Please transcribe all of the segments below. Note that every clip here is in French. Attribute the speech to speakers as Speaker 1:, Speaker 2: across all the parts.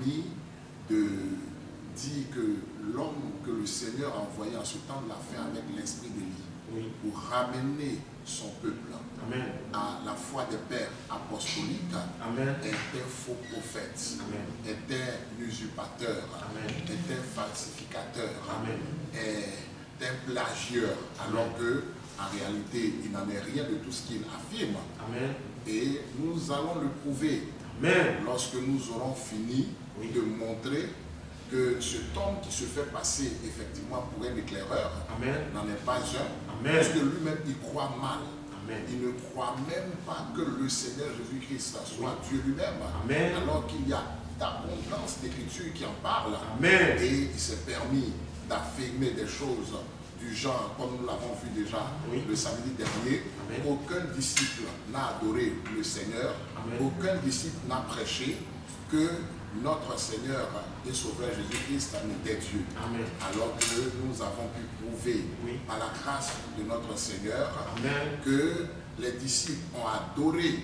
Speaker 1: permis de dire que l'homme que le Seigneur a envoyé en ce temps l'a fait avec l'esprit d'Élie pour ramener son peuple à la foi des pères apostoliques, est un faux prophète, est un usurpateur, est un falsificateur, est un plagieur, alors que en réalité il n'en est rien de tout ce qu'il affirme. Et nous allons le prouver lorsque nous aurons fini de montrer que cet homme qui se fait passer effectivement pour un éclaireur n'en est pas un, parce que lui-même il croit mal. Il ne croit même pas que le Seigneur Jésus-Christ soit Dieu lui-même, alors qu'il y a d'abondance d'écritures qui en parlent. Et il s'est permis d'affirmer des choses du genre, comme nous l'avons vu déjà le samedi dernier. Aucun disciple n'a adoré le Seigneur, aucun disciple n'a prêché que notre Seigneur et Sauveur Jésus-Christ était Dieu. Alors que nous avons pu prouver par la grâce de notre Seigneur que les disciples ont adoré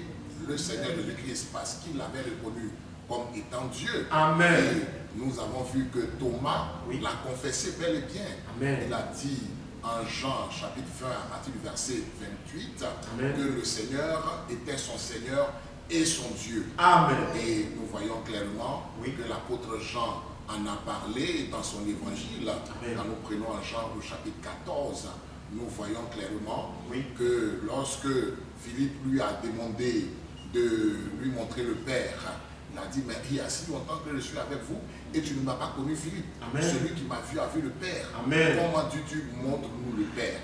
Speaker 1: le Seigneur Jésus-Christ parce qu'ils l'avaient reconnu comme étant Dieu. Et nous avons vu que Thomas l'a confessé bel et bien. Il a dit en Jean chapitre 20 à partir du verset 28 que le Seigneur était son Seigneur et son Dieu. Et nous voyons clairement que l'apôtre Jean en a parlé dans son évangile. Quand nous prenons en Jean au chapitre 14, nous voyons clairement que lorsque Philippe lui a demandé de lui montrer le Père, il a dit, mais il y a si longtemps que je suis avec vous et tu ne m'as pas connu, Philippe. Celui qui m'a vu a vu le Père. Comment dis-tu, montre-nous le Père?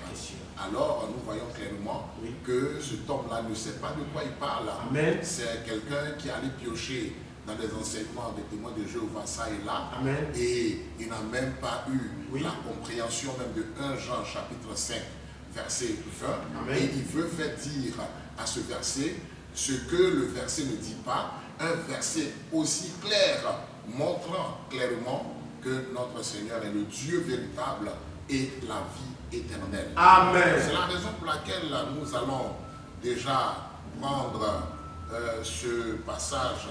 Speaker 1: Alors nous voyons clairement que cet homme-là ne sait pas de quoi il parle. C'est quelqu'un qui allait piocher dans les enseignements des témoins de Jéhovah ça et là. Et il n'a même pas eu la compréhension même de 1 Jean chapitre 5 verset 20. Et il veut faire dire à ce verset ce que le verset ne dit pas. Un verset aussi clair montrant clairement que notre Seigneur est le Dieu véritable et la vie éternelle. C'est la raison pour laquelle nous allons déjà prendre ce passage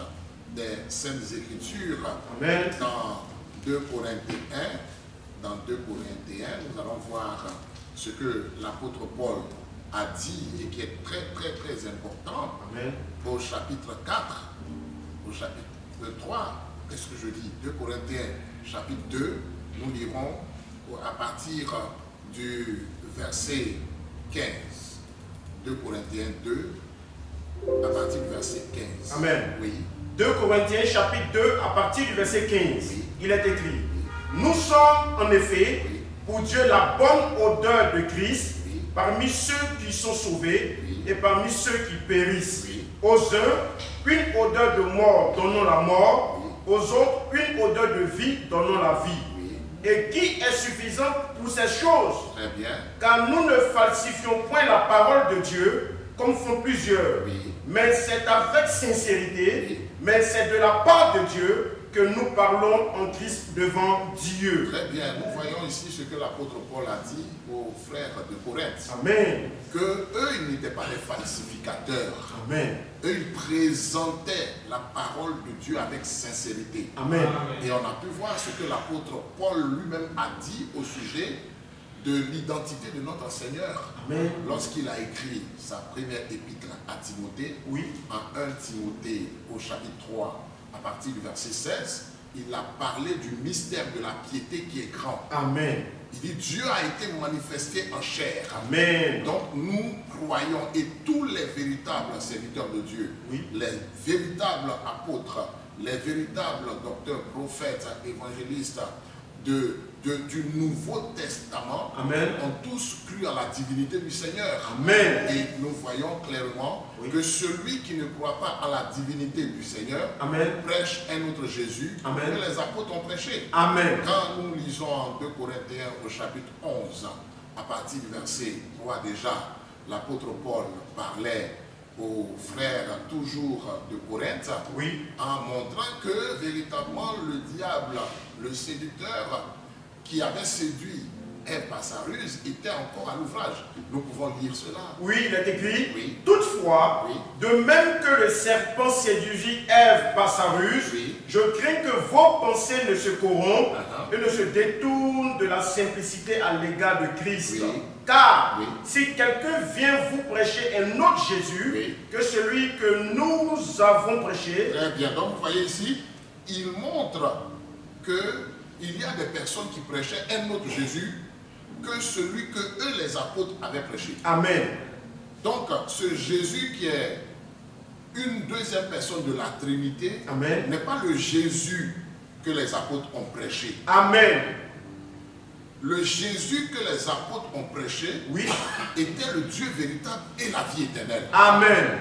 Speaker 1: des Saintes Écritures dans 2 Corinthiens 1. Dans 2 Corinthiens 1, nous allons voir ce que l'apôtre Paul a dit et qui est très important. Au chapitre 4, au chapitre 3, qu'est-ce que je dis? 2 Corinthiens chapitre 2, nous lirons à partir du verset 15. 2 Corinthiens 2, à partir du verset 15.
Speaker 2: 2 Corinthiens chapitre 2, à partir du verset 15. Il est écrit, nous sommes en effet pour Dieu la bonne odeur de Christ parmi ceux qui sont sauvés et parmi ceux qui périssent. Aux uns, une odeur de mort donnant la mort, aux autres, une odeur de vie donnant la vie. Et qui est suffisante pour ces choses? Car nous ne falsifions point la parole de Dieu comme font plusieurs. Mais c'est avec sincérité, mais c'est de la part de Dieu que nous parlons en Christ devant Dieu.
Speaker 1: Très bien, nous voyons ici ce que l'apôtre Paul a dit aux frères de Corinthe. Que eux, ils n'étaient pas des falsificateurs. Eux, ils présentaient la parole de Dieu avec sincérité. Et on a pu voir ce que l'apôtre Paul lui-même a dit au sujet de l'identité de notre Seigneur. Lorsqu'il a écrit sa première épître à Timothée, en 1 Timothée au chapitre 3, à partir du verset 16, il a parlé du mystère de la piété qui est grand. Il dit Dieu a été manifesté en chair. Donc nous croyons, et tous les véritables serviteurs de Dieu, les véritables apôtres, les véritables docteurs, prophètes, évangélistes du Nouveau Testament ont tous cru à la divinité du Seigneur. Et nous voyons clairement que celui qui ne croit pas à la divinité du Seigneur prêche un autre Jésus que les apôtres ont prêché. Quand nous lisons en 2 Corinthiens au chapitre 11, à partir du verset 3 déjà, l'apôtre Paul parlait aux frères toujours de Corinthe en montrant que véritablement le diable, le séducteur qui avait séduit Ève par sa ruse était encore à l'ouvrage. Nous pouvons lire cela.
Speaker 2: Oui, il est écrit.
Speaker 1: Oui.
Speaker 2: Toutefois,
Speaker 1: Oui.
Speaker 2: de même que le serpent séduisit Ève par sa ruse,
Speaker 1: Oui.
Speaker 2: je crains que vos pensées ne se corrompent et ne se détournent de la simplicité à l'égard de Christ.
Speaker 1: Oui.
Speaker 2: Car
Speaker 1: Oui.
Speaker 2: si quelqu'un vient vous prêcher un autre Jésus
Speaker 1: Oui.
Speaker 2: que celui que nous avons prêché,
Speaker 1: Très bien. Donc vous voyez ici, il montre qu'il y a des personnes qui prêchaient un autre Jésus que celui que eux, les apôtres, avaient prêché.
Speaker 2: Amen.
Speaker 1: Donc ce Jésus qui est une deuxième personne de la Trinité n'est pas le Jésus que les apôtres ont prêché.
Speaker 2: Amen.
Speaker 1: Le Jésus que les apôtres ont prêché, oui, était le Dieu véritable et la vie éternelle.
Speaker 2: Amen.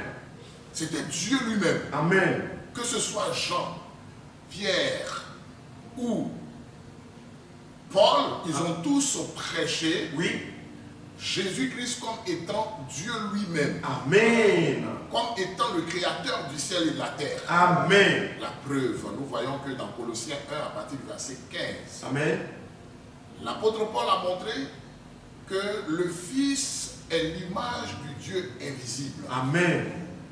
Speaker 1: C'était Dieu lui-même.
Speaker 2: Amen.
Speaker 1: Que ce soit Jean, Pierre ou Paul, ils ont tous prêché, oui, Jésus-Christ comme étant Dieu lui-même.
Speaker 2: Amen.
Speaker 1: Comme étant le créateur du ciel et de la terre.
Speaker 2: Amen.
Speaker 1: La preuve, nous voyons que dans Colossiens 1, à partir du verset 15,
Speaker 2: Amen,
Speaker 1: l'apôtre Paul a montré que le Fils est l'image du Dieu invisible.
Speaker 2: Amen.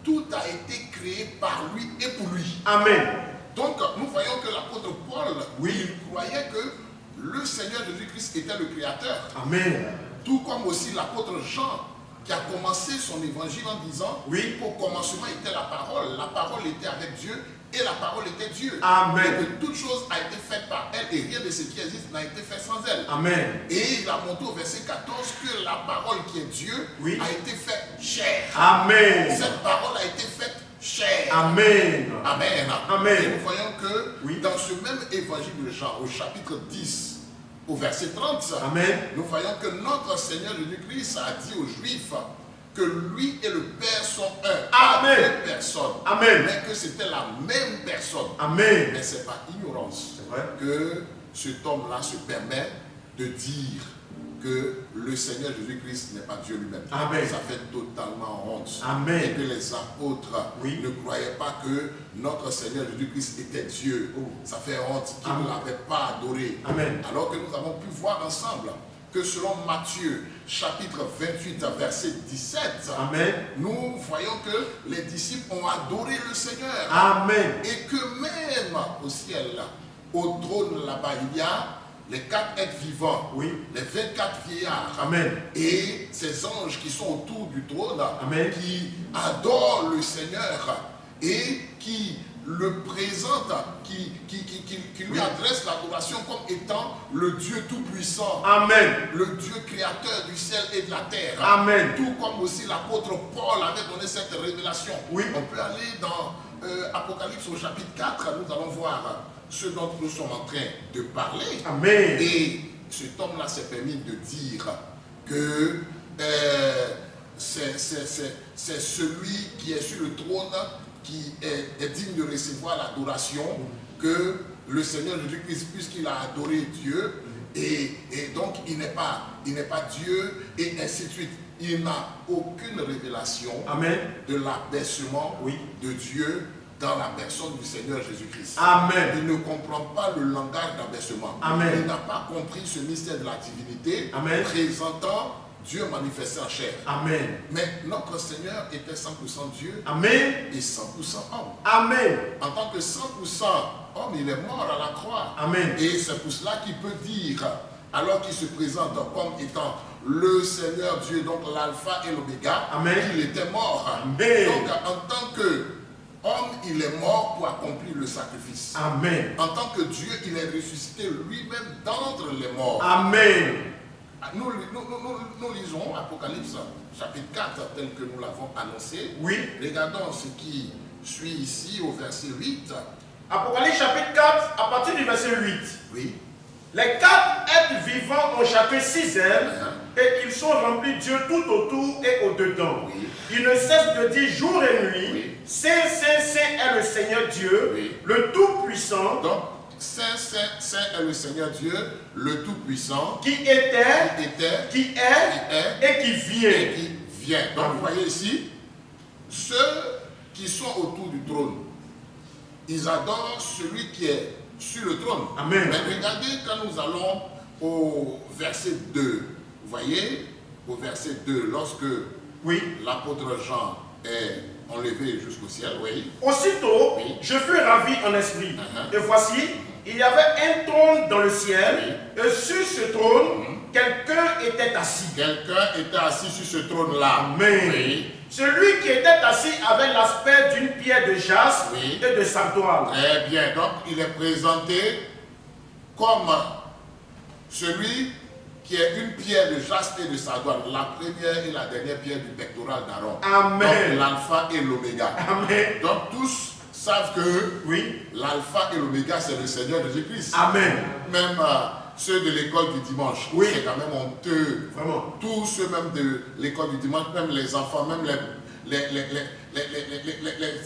Speaker 1: Tout a été créé par lui et pour lui.
Speaker 2: Amen.
Speaker 1: Donc, nous voyons que l'apôtre Paul, oui, il croyait que le Seigneur Jésus-Christ était le créateur.
Speaker 2: Amen.
Speaker 1: Tout comme aussi l'apôtre Jean, qui a commencé son évangile en disant, oui, au commencement était la parole était avec Dieu, et la parole était Dieu.
Speaker 2: Amen.
Speaker 1: Et que toute chose a été faite par elle, et rien de ce qui existe n'a été fait sans elle.
Speaker 2: Amen.
Speaker 1: Et il a montré au verset 14 que la parole qui est Dieu, oui, a été faite chair.
Speaker 2: Amen.
Speaker 1: Cette parole a été faite chair.
Speaker 2: Amen.
Speaker 1: Amen.
Speaker 2: Amen.
Speaker 1: Et nous voyons que,
Speaker 2: oui,
Speaker 1: dans ce même évangile de Jean, au chapitre 10, au verset 30,
Speaker 2: amen,
Speaker 1: nous voyons que notre Seigneur Jésus-Christ a dit aux Juifs que lui et le Père sont un.
Speaker 2: Amen.
Speaker 1: Pas deux personnes.
Speaker 2: Amen.
Speaker 1: Mais que c'était la même personne.
Speaker 2: Amen.
Speaker 1: Mais c'est par ignorance que cet homme-là se permet de dire que le Seigneur Jésus-Christ n'est pas Dieu lui-même. Ça fait totalement honte.
Speaker 2: Amen.
Speaker 1: Et que les apôtres, oui, ne croyaient pas que notre Seigneur Jésus-Christ était Dieu. Ça fait honte qu'ils ne l'avaient pas adoré.
Speaker 2: Amen.
Speaker 1: Alors que nous avons pu voir ensemble que selon Matthieu, chapitre 28, verset 17,
Speaker 2: amen,
Speaker 1: nous voyons que les disciples ont adoré le Seigneur.
Speaker 2: Amen.
Speaker 1: Et que même au ciel, au trône là-bas, il y a les 4 êtres vivants, oui, les 24 vieillards, amen, et ces anges qui sont autour du trône, amen, qui adorent le Seigneur et qui le présentent, qui lui adressent l'adoration comme étant le Dieu tout-puissant, amen, le Dieu créateur du ciel et de la terre, amen. Tout comme aussi l'apôtre Paul avait donné cette révélation. Oui. On peut aller dans Apocalypse au chapitre 4, nous allons voir ce dont nous sommes en train de parler. Amen. Et cet homme-là s'est permis de dire que c'est celui qui est sur le trône qui est digne de recevoir l'adoration, que le Seigneur Jésus-Christ, puisqu'il a adoré Dieu, et donc il n'est pas Dieu, et ainsi de suite. Il n'a aucune révélation, amen, de l'abaissement, oui, de Dieu dans la personne du Seigneur Jésus-Christ. Amen. Il ne comprend pas le langage d'abaissement. Amen. Il n'a pas compris ce mystère de la divinité, amen, présentant Dieu manifesté en chair. Amen. Mais notre Seigneur était 100% Dieu, amen, et 100% homme. Amen. En tant que 100% homme, il est mort à la croix. Amen. Et c'est pour cela qu'il peut dire, alors qu'il se présente comme étant le Seigneur Dieu, donc l'alpha et l'oméga, qu'il était mort. Amen. Donc en tant que homme, il est mort pour accomplir le sacrifice. Amen. En tant que Dieu, il est ressuscité lui-même d'entre les morts. Amen. Nous lisons Apocalypse chapitre 4 tel que nous l'avons annoncé. Oui. Regardons ce qui suit ici au verset 8.
Speaker 2: Apocalypse chapitre 4 à partir du verset 8.
Speaker 1: Oui.
Speaker 2: Les 4 êtres vivants ont chacun 6 ailes, et ils sont remplis de Dieu tout autour et au-dedans. Oui. Ils ne cessent de dire jour et nuit, oui, Saint, Saint, Saint est le Seigneur Dieu, oui, le Tout-Puissant.
Speaker 1: Donc, Saint, Saint, Saint est le Seigneur Dieu, le Tout-Puissant,
Speaker 2: qui était, qui est et qui vient.
Speaker 1: Donc, vous voyez ici, ceux qui sont autour du trône, ils adorent celui qui est sur le trône. Amen. Mais regardez, quand nous allons au verset 2, vous voyez, au verset 2, lorsque l'apôtre Jean est enlevé jusqu'au ciel,
Speaker 2: aussitôt, je fus ravi en esprit. Et voici, il y avait un trône dans le ciel, et sur ce trône, quelqu'un était assis.
Speaker 1: Quelqu'un était assis sur ce trône-là.
Speaker 2: Amen. Celui qui était assis avait l'aspect d'une pierre de jaspe et de sardoine.
Speaker 1: Très bien. Donc, il est présenté comme celui qui est une pierre de jaspe et de sardoine. La première et la dernière pierre du pectoral d'Aaron.
Speaker 2: Amen.
Speaker 1: Donc, l'alpha et l'oméga.
Speaker 2: Amen.
Speaker 1: Donc, tous savent que l'alpha et l'oméga, c'est le Seigneur Jésus-Christ.
Speaker 2: Amen.
Speaker 1: Même ceux de l'école du dimanche, c'est quand même honteux.
Speaker 2: Vraiment.
Speaker 1: Tous ceux même de l'école du dimanche, même les enfants, même les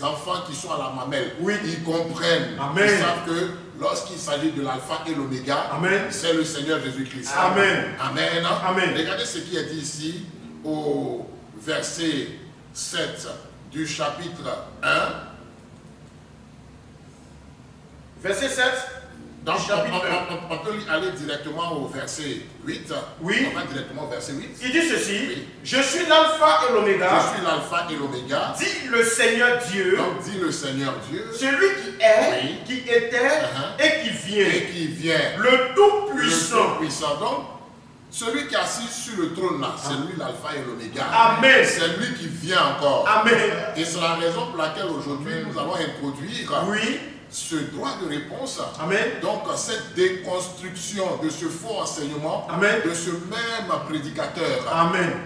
Speaker 1: enfants qui sont à la mamelle, ils comprennent.
Speaker 2: Amen.
Speaker 1: Ils savent que lorsqu'il s'agit de l'alpha et l'oméga, c'est le Seigneur Jésus-Christ.
Speaker 2: Amen.
Speaker 1: Amen.
Speaker 2: Amen.
Speaker 1: Regardez ce qui est dit ici au verset 7 du chapitre 1.
Speaker 2: Verset 7.
Speaker 1: Donc, on peut aller directement au verset 8. On va directement au verset 8.
Speaker 2: Il dit ceci. Je suis l'alpha et l'oméga.
Speaker 1: Je suis l'alpha et l'oméga.
Speaker 2: Dit le Seigneur Dieu.
Speaker 1: Donc, dit le Seigneur Dieu.
Speaker 2: Celui qui est, qui était et qui vient.
Speaker 1: Et qui vient.
Speaker 2: Le Tout-Puissant.
Speaker 1: Le Tout-Puissant. Donc, celui qui est assis sur le trône là, c'est lui l'alpha et l'oméga.
Speaker 2: Amen.
Speaker 1: C'est lui qui vient encore.
Speaker 2: Amen.
Speaker 1: Et c'est la raison pour laquelle aujourd'hui nous allons introduire ce droit de réponse.
Speaker 2: Amen.
Speaker 1: Donc cette déconstruction de ce faux enseignement, de ce même prédicateur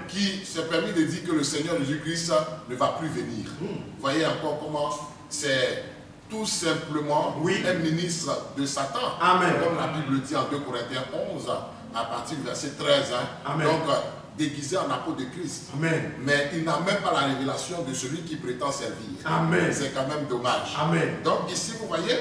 Speaker 1: qui s'est permis de dire que le Seigneur Jésus-Christ ne va plus venir. Vous voyez encore comment c'est tout simplement un ministre de Satan. Comme la Bible dit en 2 Corinthiens 11 à partir du verset 13. Donc déguisé en apôtre de Christ. Mais il n'a même pas la révélation de celui qui prétend servir. C'est quand même dommage. Donc ici vous voyez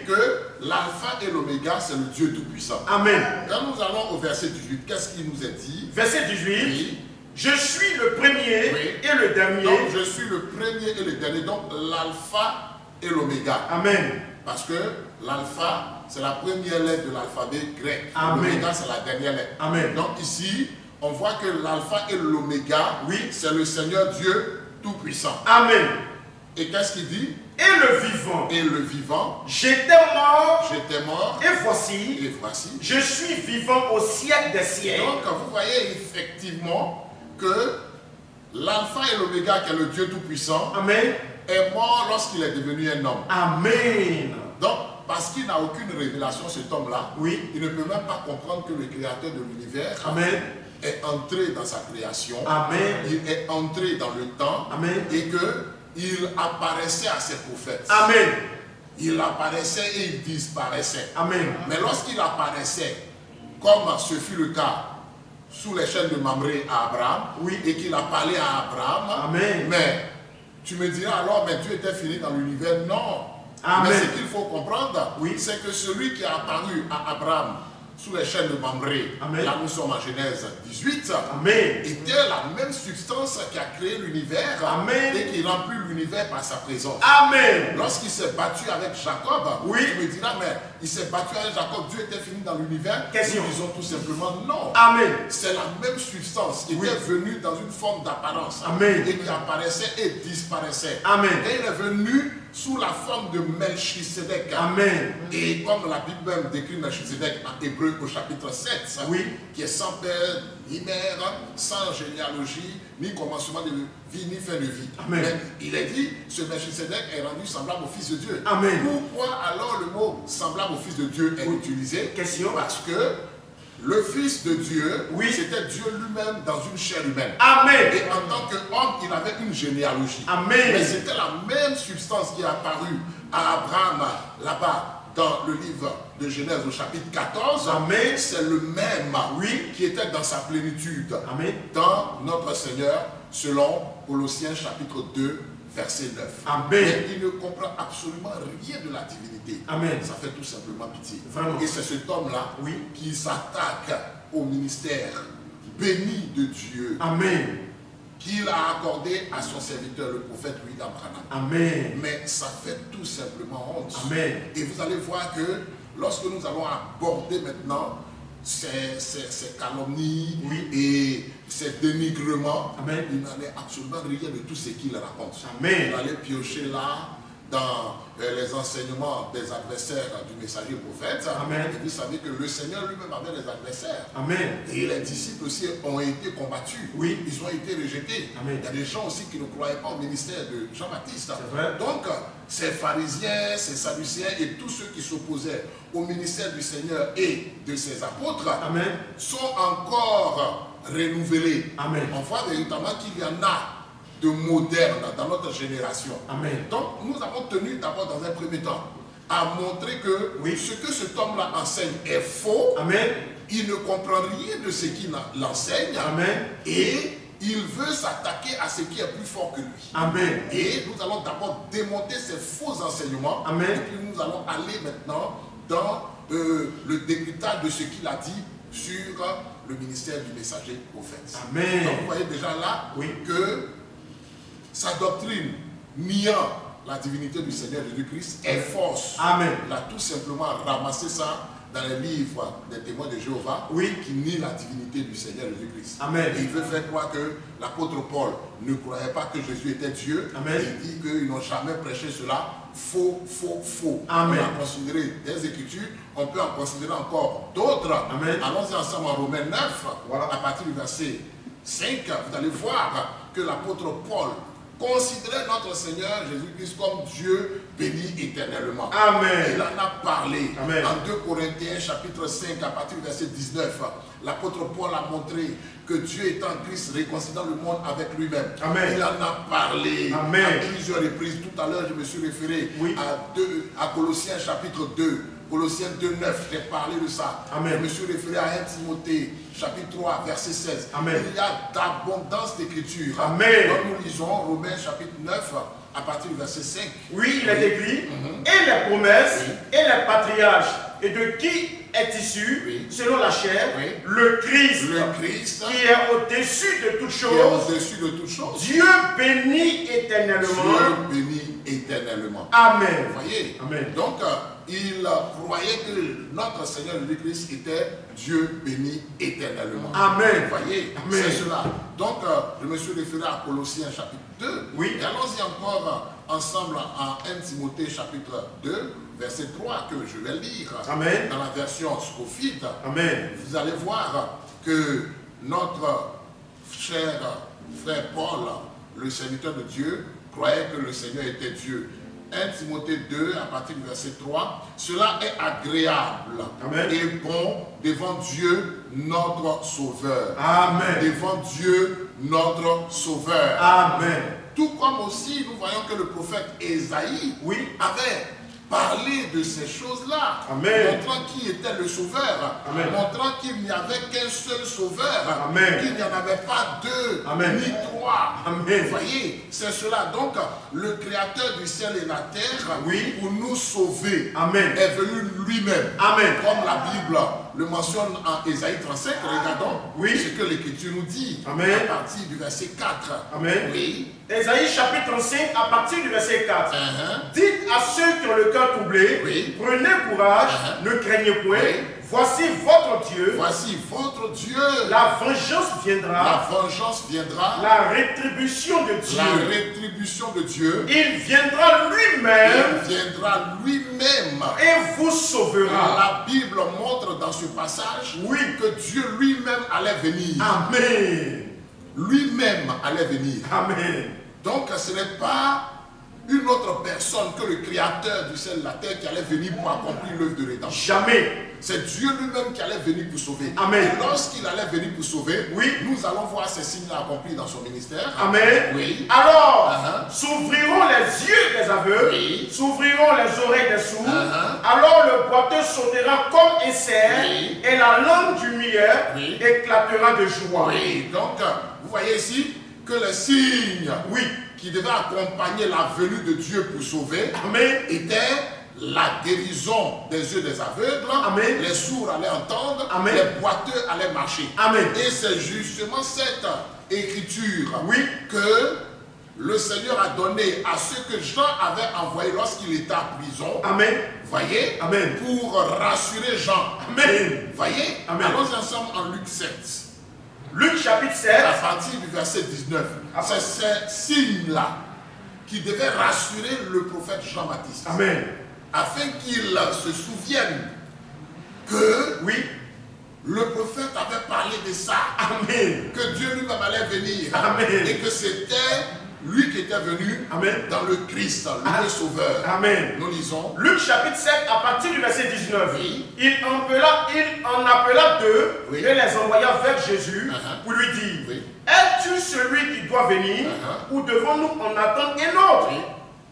Speaker 1: que l'alpha et l'oméga c'est le Dieu Tout-Puissant. Quand nous allons au verset 18, qu'est-ce qu'il nous est dit?
Speaker 2: Verset 18. Je suis le premier et le dernier.
Speaker 1: Donc je suis le premier et le dernier. Donc l'alpha et l'oméga. Parce que l'alpha c'est la première lettre de l'alphabet grec. L'oméga c'est la dernière lettre. Donc ici on voit que l'alpha et l'oméga, c'est le Seigneur Dieu Tout-Puissant.
Speaker 2: Amen.
Speaker 1: Et qu'est-ce qu'il dit?
Speaker 2: Et le vivant.
Speaker 1: Et le vivant.
Speaker 2: J'étais mort.
Speaker 1: J'étais mort.
Speaker 2: Et voici.
Speaker 1: Et voici.
Speaker 2: Je suis vivant au siècle des siècles.
Speaker 1: Donc vous voyez effectivement que l'alpha et l'oméga, qui est le Dieu Tout-Puissant, est mort lorsqu'il est devenu un homme.
Speaker 2: Amen.
Speaker 1: Donc, parce qu'il n'a aucune révélation, cet homme-là, il ne peut même pas comprendre que le créateur de l'univers est entré dans sa création, il est entré dans le temps et qu'il apparaissait à ses prophètes. Il apparaissait et il disparaissait. Mais lorsqu'il apparaissait, comme ce fut le cas sous les chaînes de Mamré à Abraham, et qu'il a parlé à Abraham, mais tu me diras alors, mais Dieu était fini dans l'univers. Non. Mais ce qu'il faut comprendre, c'est que celui qui a apparu à Abraham sous les chaînes de Mamré, là nous sommes en Genèse 18, était la même substance qui a créé l'univers et qui remplit l'univers par sa présence. Lorsqu'il s'est battu avec Jacob, tu me diras, mais il s'est battu avec Jacob, Dieu était fini dans l'univers. Nous disons tout simplement non. C'est la même substance qui était venue dans une forme d'apparence et qui apparaissait et disparaissait. Et il est venu sous la forme de Melchisedec. Et comme la Bible même décrit Melchisedec en hébreu au chapitre 7, qui est sans père, ni mère, sans généalogie, ni commencement de vie, ni fin de vie. Mais il est dit, ce Melchisedec est rendu semblable au Fils de Dieu. Pourquoi alors le mot semblable au Fils de Dieu est utilisé? Parce que le Fils de Dieu, c'était Dieu lui-même dans une chair humaine. Et en tant qu'homme, il avait une généalogie. Mais c'était la même substance qui est apparue à Abraham là-bas dans le livre de Genèse au chapitre 14. C'est le même qui était dans sa plénitude dans notre Seigneur selon Colossiens chapitre 2 verset 9. Mais il ne comprend absolument rien de la divinité. Ça fait tout simplement pitié. Et c'est cet homme-là qui s'attaque au ministère béni de Dieu qu'il a accordé à son serviteur, le prophète William Branham. Mais ça fait tout simplement honte. Et vous allez voir que lorsque nous allons aborder maintenant ces calomnies et ces dénigrements.
Speaker 2: Amen.
Speaker 1: Il n'allait absolument rien de tout ce qu'il raconte.
Speaker 2: Amen.
Speaker 1: Il allait piocher là dans les enseignements des adversaires du messager prophète.
Speaker 2: Amen.
Speaker 1: Et vous savez que le Seigneur lui-même avait des adversaires.
Speaker 2: Amen.
Speaker 1: Et les disciples aussi ont été combattus.
Speaker 2: Oui.
Speaker 1: Ils ont été rejetés.
Speaker 2: Amen.
Speaker 1: Il y a des gens aussi qui ne croyaient pas au ministère de Jean-Baptiste.
Speaker 2: vrai.
Speaker 1: Donc, ces pharisiens, ces sadducéens et tous ceux qui s'opposaient au ministère du Seigneur et de ses apôtres
Speaker 2: Amen.
Speaker 1: sont encore renouvelés.
Speaker 2: Amen.
Speaker 1: On voit véritablement qu'il y en a de modernes dans notre génération.
Speaker 2: Amen.
Speaker 1: Donc, nous avons tenu d'abord dans un premier temps à montrer que ce que cet homme-là enseigne est faux.
Speaker 2: Amen.
Speaker 1: Il ne comprend rien de ce qu'il enseigne.
Speaker 2: Amen.
Speaker 1: Et il veut s'attaquer à ce qui est plus fort que lui.
Speaker 2: Amen.
Speaker 1: Et nous allons d'abord démonter ces faux enseignements.
Speaker 2: Amen.
Speaker 1: Et puis nous allons aller maintenant dans le décryptage de ce qu'il a dit sur le ministère du messager prophète.
Speaker 2: Amen.
Speaker 1: Donc vous voyez déjà là que sa doctrine niant la divinité du Seigneur Jésus-Christ est fausse.
Speaker 2: Amen.
Speaker 1: Il a tout simplement ramassé ça dans les livres des témoins de Jéhovah qui nient la divinité du Seigneur Jésus-Christ.
Speaker 2: Amen.
Speaker 1: Et il veut faire croire que l'apôtre Paul ne croyait pas que Jésus était Dieu.
Speaker 2: Amen.
Speaker 1: Il dit qu'ils n'ont jamais prêché cela. Faux, faux, faux.
Speaker 2: Amen.
Speaker 1: On a considéré des Écritures, on peut en considérer encore d'autres. Allons-y ensemble en Romains 9, à partir du verset 5, vous allez voir que l'apôtre Paul considérait notre Seigneur Jésus-Christ comme Dieu béni éternellement.
Speaker 2: Amen.
Speaker 1: Il en a parlé.
Speaker 2: Amen.
Speaker 1: En 2 Corinthiens chapitre 5 à partir du verset 19. L'apôtre Paul a montré que Dieu est en Christ réconciliant le monde avec lui-même.
Speaker 2: Amen.
Speaker 1: Il en a parlé
Speaker 2: Amen.
Speaker 1: à plusieurs reprises. Tout à l'heure, je me suis référé à Colossiens chapitre 2. Colossiens 2, 9, j'ai parlé de ça.
Speaker 2: Amen.
Speaker 1: Je me suis référé à 1 Timothée, chapitre 3, verset 16.
Speaker 2: Amen.
Speaker 1: Il y a d'abondance d'écriture.
Speaker 2: Amen.
Speaker 1: Quand nous lisons Romains chapitre 9, à partir du verset 5.
Speaker 2: Oui, il est écrit, et les promesses, et les patriarches, et de qui est issu, selon la chair, le Christ, qui est au-dessus de toutes choses, Dieu béni éternellement.
Speaker 1: Dieu béni éternellement.
Speaker 2: Amen.
Speaker 1: Vous voyez?
Speaker 2: Amen.
Speaker 1: Donc, il croyait que notre Seigneur Jésus-Christ était Dieu béni éternellement.
Speaker 2: Amen.
Speaker 1: Vous voyez? C'est cela. Donc, je me suis référé à Colossiens chapitre 2.
Speaker 2: Oui.
Speaker 1: Et allons-y encore ensemble en 1 Timothée chapitre 2, verset 3, que je vais lire.
Speaker 2: Amen.
Speaker 1: Dans la version Scofield.
Speaker 2: Amen.
Speaker 1: Vous allez voir que notre cher frère Paul, le serviteur de Dieu, croyait que le Seigneur était Dieu. 1 Timothée 2, à partir du verset 3, cela est agréable et bon devant Dieu notre Sauveur.
Speaker 2: Amen.
Speaker 1: Devant Dieu notre Sauveur.
Speaker 2: Amen.
Speaker 1: Tout comme aussi nous voyons que le prophète Ésaïe avait parlé de ces choses-là, montrant qui était le Sauveur, montrant qu'il n'y avait qu'un seul Sauveur, qu'il n'y en avait pas deux, ni trois. Vous voyez, c'est cela. Donc, le Créateur du ciel et la terre, pour nous sauver, est venu lui-même. Comme la Bible le mentionne en Ésaïe 35, regardons ce que l'Écriture nous dit à partir du verset 4.
Speaker 2: Ésaïe chapitre 35 à partir du verset 4. Dites à ceux qui ont le cœur troublé, prenez courage, ne craignez point. Voici votre Dieu.
Speaker 1: Voici votre Dieu.
Speaker 2: La vengeance viendra.
Speaker 1: La vengeance viendra.
Speaker 2: La rétribution de Dieu.
Speaker 1: La rétribution de Dieu.
Speaker 2: Il viendra lui-même.
Speaker 1: Il viendra lui-même.
Speaker 2: Et vous sauvera.
Speaker 1: La Bible montre dans ce passage que Dieu lui-même allait venir.
Speaker 2: Amen.
Speaker 1: Lui-même allait venir.
Speaker 2: Amen.
Speaker 1: Donc ce n'est pas une autre personne que le Créateur du ciel et de la terre qui allait venir pour accomplir l'œuvre de rédemption.
Speaker 2: Jamais.
Speaker 1: C'est Dieu lui-même qui allait venir pour sauver.
Speaker 2: Amen.
Speaker 1: Et lorsqu'il allait venir pour sauver, nous allons voir ces signes accomplis dans son ministère.
Speaker 2: Amen. Alors, s'ouvriront les yeux des aveugles, s'ouvriront les oreilles des sourds. Alors le boiteux sautera comme un cerf et la langue du muet éclatera de joie.
Speaker 1: Donc, vous voyez ici que les signes qui devaient accompagner la venue de Dieu pour sauver étaient la guérison des yeux des aveugles, les sourds allaient entendre, les boiteux allaient marcher. Et c'est justement cette écriture que le Seigneur a donné à ceux que Jean avait envoyés lorsqu'il était en prison.
Speaker 2: Amen.
Speaker 1: Voyez,
Speaker 2: Amen.
Speaker 1: pour rassurer Jean.
Speaker 2: Amen.
Speaker 1: Voyez,
Speaker 2: Amen.
Speaker 1: allons ensemble en Luc 7.
Speaker 2: Luc chapitre 7.
Speaker 1: À partir du verset 19. C'est ce signe-là qui devait rassurer le prophète Jean-Baptiste.
Speaker 2: Amen.
Speaker 1: Afin qu'il se souvienne que
Speaker 2: oui,
Speaker 1: le prophète avait parlé de ça.
Speaker 2: Amen.
Speaker 1: Que Dieu lui-même allait venir.
Speaker 2: Amen.
Speaker 1: Et que c'était lui qui était venu. Amen. Dans le Christ, le Sauveur.
Speaker 2: Amen.
Speaker 1: Nous lisons.
Speaker 2: Luc chapitre 7 à partir du verset 19. Oui. Il en appela deux et les envoya vers Jésus pour lui dire, es-tu celui qui doit venir ou devons-nous en attendre un autre?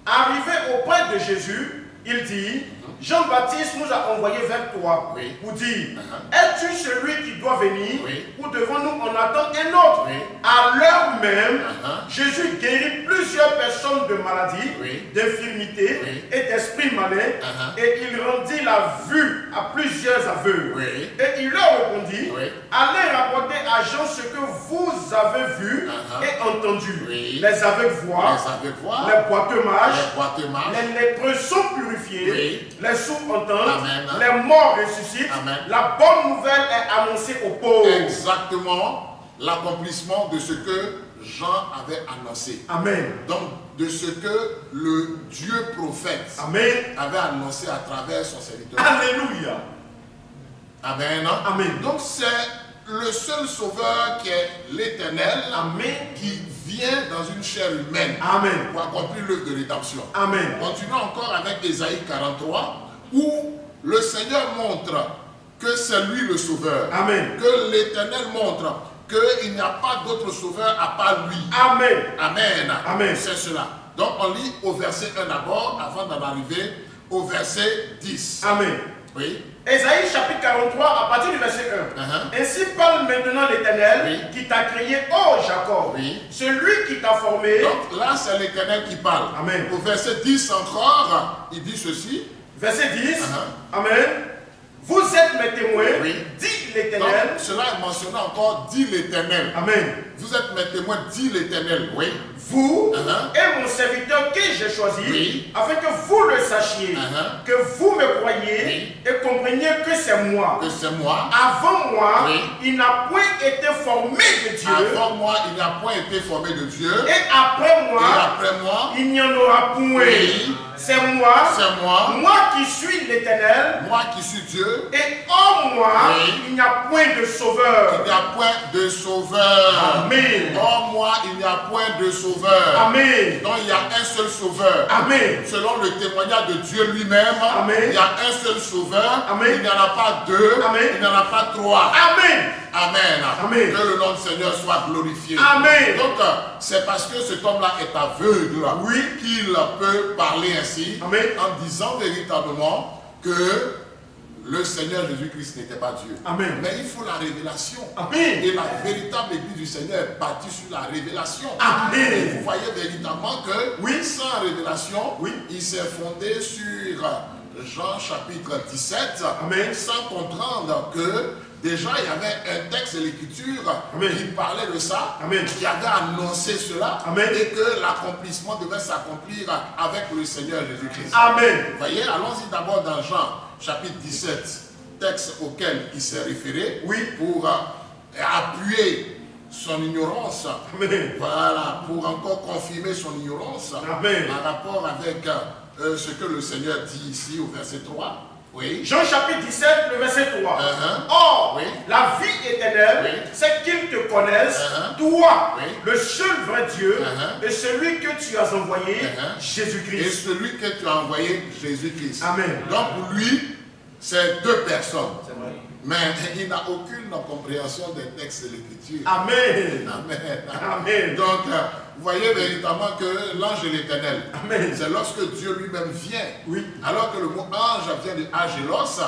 Speaker 2: Arrivé auprès de Jésus, il dit, Jean-Baptiste nous a envoyés vers toi pour dire, es-tu celui qui doit venir ou devons-nous en attendre un autre? À l'heure même, Jésus guérit plusieurs personnes de maladies, d'infirmités et d'esprits malins et il rendit la vue à plusieurs aveugles. Et il leur répondit, allez rapporter à Jean ce que vous avez vu et entendu. Les aveugles voient, les boiteux marchent, les lépreux sont purifiés, les sourds entendent, les morts ressuscitent, la bonne nouvelle est annoncée aux pauvres.
Speaker 1: Exactement l'accomplissement de ce que Jean avait annoncé.
Speaker 2: Amen.
Speaker 1: Donc, de ce que le Dieu prophète avait annoncé à travers son serviteur.
Speaker 2: Alléluia.
Speaker 1: Amen.
Speaker 2: Amen.
Speaker 1: Donc, c'est le seul sauveur qui est l'Éternel qui vient dans une chair humaine pour accomplir l'œuvre de rédemption.
Speaker 2: Amen.
Speaker 1: Continuons encore avec Ésaïe 43 où le Seigneur montre que c'est lui le sauveur.
Speaker 2: Amen.
Speaker 1: Que l'Éternel montre qu'il n'y a pas d'autre sauveur à part lui.
Speaker 2: Amen.
Speaker 1: Amen.
Speaker 2: Amen.
Speaker 1: C'est cela. Donc on lit au verset 1 d'abord avant d'en arriver au verset 10.
Speaker 2: Amen.
Speaker 1: Oui.
Speaker 2: Ésaïe chapitre 43 à partir du verset 1. Ainsi parle maintenant l'Éternel qui t'a créé, ô Jacob, celui qui t'a formé.
Speaker 1: Donc là c'est l'Éternel qui parle.
Speaker 2: Amen.
Speaker 1: Au verset 10 encore, il dit ceci.
Speaker 2: Verset 10. Amen. Vous êtes mes témoins, dit l'Éternel.
Speaker 1: Cela est mentionné encore, dit l'Éternel.
Speaker 2: Amen.
Speaker 1: Vous êtes mes témoins, dit l'Éternel. Oui.
Speaker 2: Vous et mon serviteur que j'ai choisi, afin que vous le sachiez, que vous me croyez et compreniez que c'est moi.
Speaker 1: Que c'est moi.
Speaker 2: Avant moi, il n'a point été formé de Dieu.
Speaker 1: Avant moi, il n'a point été formé de Dieu.
Speaker 2: Et après moi, il n'y en aura point. C'est moi.
Speaker 1: C'est moi.
Speaker 2: Moi qui suis l'Éternel.
Speaker 1: Moi qui suis Dieu.
Speaker 2: Et en moi, il n'y a point de sauveur.
Speaker 1: Il n'y a point de sauveur.
Speaker 2: Amen.
Speaker 1: En moi, il n'y a point de sauveur.
Speaker 2: Amen.
Speaker 1: Donc il y a un seul sauveur.
Speaker 2: Amen.
Speaker 1: Selon le témoignage de Dieu lui-même, il y a un seul sauveur.
Speaker 2: Amen.
Speaker 1: Il n'y en a pas deux.
Speaker 2: Amen.
Speaker 1: Il n'y en a pas trois.
Speaker 2: Amen.
Speaker 1: Amen.
Speaker 2: Amen.
Speaker 1: Que le nom du Seigneur soit glorifié.
Speaker 2: Amen.
Speaker 1: Donc c'est parce que cet homme-là est aveugle qu'il peut parler ainsi.
Speaker 2: Amen.
Speaker 1: En disant véritablement que le Seigneur Jésus-Christ n'était pas Dieu.
Speaker 2: Amen.
Speaker 1: Mais il faut la révélation.
Speaker 2: Amen.
Speaker 1: Et la véritable Église du Seigneur est bâtie sur la révélation.
Speaker 2: Amen.
Speaker 1: Et vous voyez véritablement que sans révélation, il s'est fondé sur Jean chapitre 17, sans comprendre que déjà il y avait un texte de l'Écriture qui parlait de ça, qui avait annoncé cela, et que l'accomplissement devait s'accomplir avec le Seigneur Jésus-Christ.
Speaker 2: Amen.
Speaker 1: Vous voyez, allons-y d'abord dans Jean chapitre 17, texte auquel il s'est référé, pour appuyer son ignorance, voilà, pour encore confirmer son ignorance en rapport avec ce que le Seigneur dit ici au verset 3.
Speaker 2: Jean chapitre 17, le verset 3. Or, la vie éternelle, c'est qu'ils te connaissent, toi, le seul vrai Dieu, et celui que tu as envoyé, Jésus-Christ.
Speaker 1: Et celui que tu as envoyé, Jésus-Christ.
Speaker 2: Amen.
Speaker 1: Donc pour lui, c'est deux personnes. Mais il n'a aucune compréhension des textes de l'Écriture.
Speaker 2: Amen.
Speaker 1: Amen.
Speaker 2: Amen.
Speaker 1: Donc, vous voyez véritablement que l'ange de l'Éternel, c'est lorsque Dieu lui-même vient. Alors que le mot ange vient de angelos,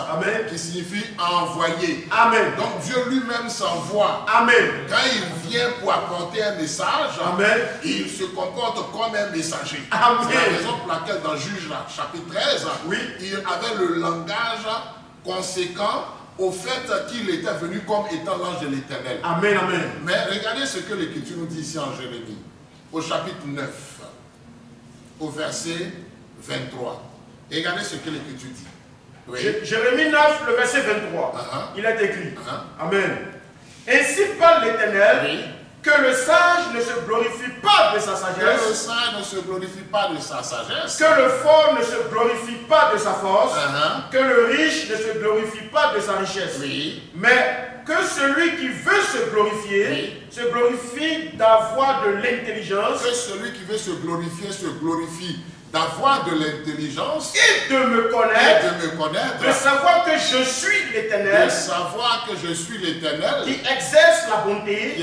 Speaker 1: qui signifie envoyer.
Speaker 2: Amen.
Speaker 1: Donc Dieu lui-même s'envoie.
Speaker 2: Amen.
Speaker 1: Quand il vient pour apporter un message, il se comporte comme un messager.
Speaker 2: Amen.
Speaker 1: C'est la raison pour laquelle dans Juge chapitre 13, il avait le langage conséquent au fait qu'il était venu comme étant l'ange de l'Éternel.
Speaker 2: Amen, amen.
Speaker 1: Mais regardez ce que l'Écriture nous dit ici en Jérémie. au chapitre 9, au verset 23. Et regardez ce que l'Écriture dit. Oui.
Speaker 2: Jérémie 9, le verset 23. Il est écrit. Amen. Ainsi parle l'Éternel, oui, que le sage ne se glorifie pas de sa sagesse.
Speaker 1: Que le sage ne se glorifie pas de sa sagesse.
Speaker 2: Que le fort ne se glorifie pas de sa force. Que le riche ne se glorifie pas de sa richesse.
Speaker 1: Oui.
Speaker 2: Mais que celui qui veut se glorifier, oui, se glorifie d'avoir de l'intelligence.
Speaker 1: Que celui qui veut se glorifie d'avoir de l'intelligence
Speaker 2: et de me connaître, de savoir que je suis l'Éternel, qui exerce la bonté,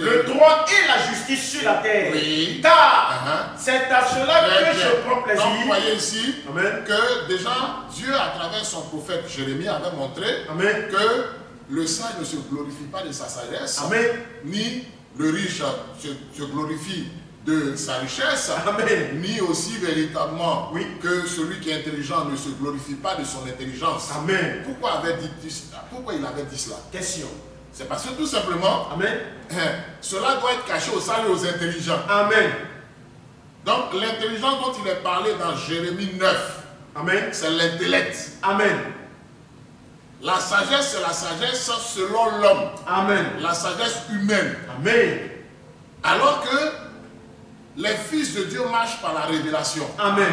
Speaker 2: le droit et la justice sur la terre.
Speaker 1: Oui.
Speaker 2: Car c'est à cela que je prends plaisir.
Speaker 1: Donc, vous voyez ici, amen, que déjà Dieu, à travers son prophète Jérémie, avait montré, amen, que le sage ne se glorifie pas de sa sagesse, amen, ni le riche se glorifie de sa richesse, amen, ni aussi véritablement, oui, que celui qui est intelligent ne se glorifie pas de son intelligence.
Speaker 2: Amen.
Speaker 1: Pourquoi il avait dit cela?
Speaker 2: Question.
Speaker 1: C'est parce que tout simplement, amen, cela doit être caché aux sages et aux intelligents.
Speaker 2: Amen.
Speaker 1: Donc l'intelligence dont il est parlé dans Jérémie 9, amen, c'est l'intellect.
Speaker 2: Amen.
Speaker 1: La sagesse, c'est la sagesse selon l'homme.
Speaker 2: Amen.
Speaker 1: La sagesse humaine.
Speaker 2: Amen.
Speaker 1: Alors que les fils de Dieu marchent par la révélation.
Speaker 2: Amen.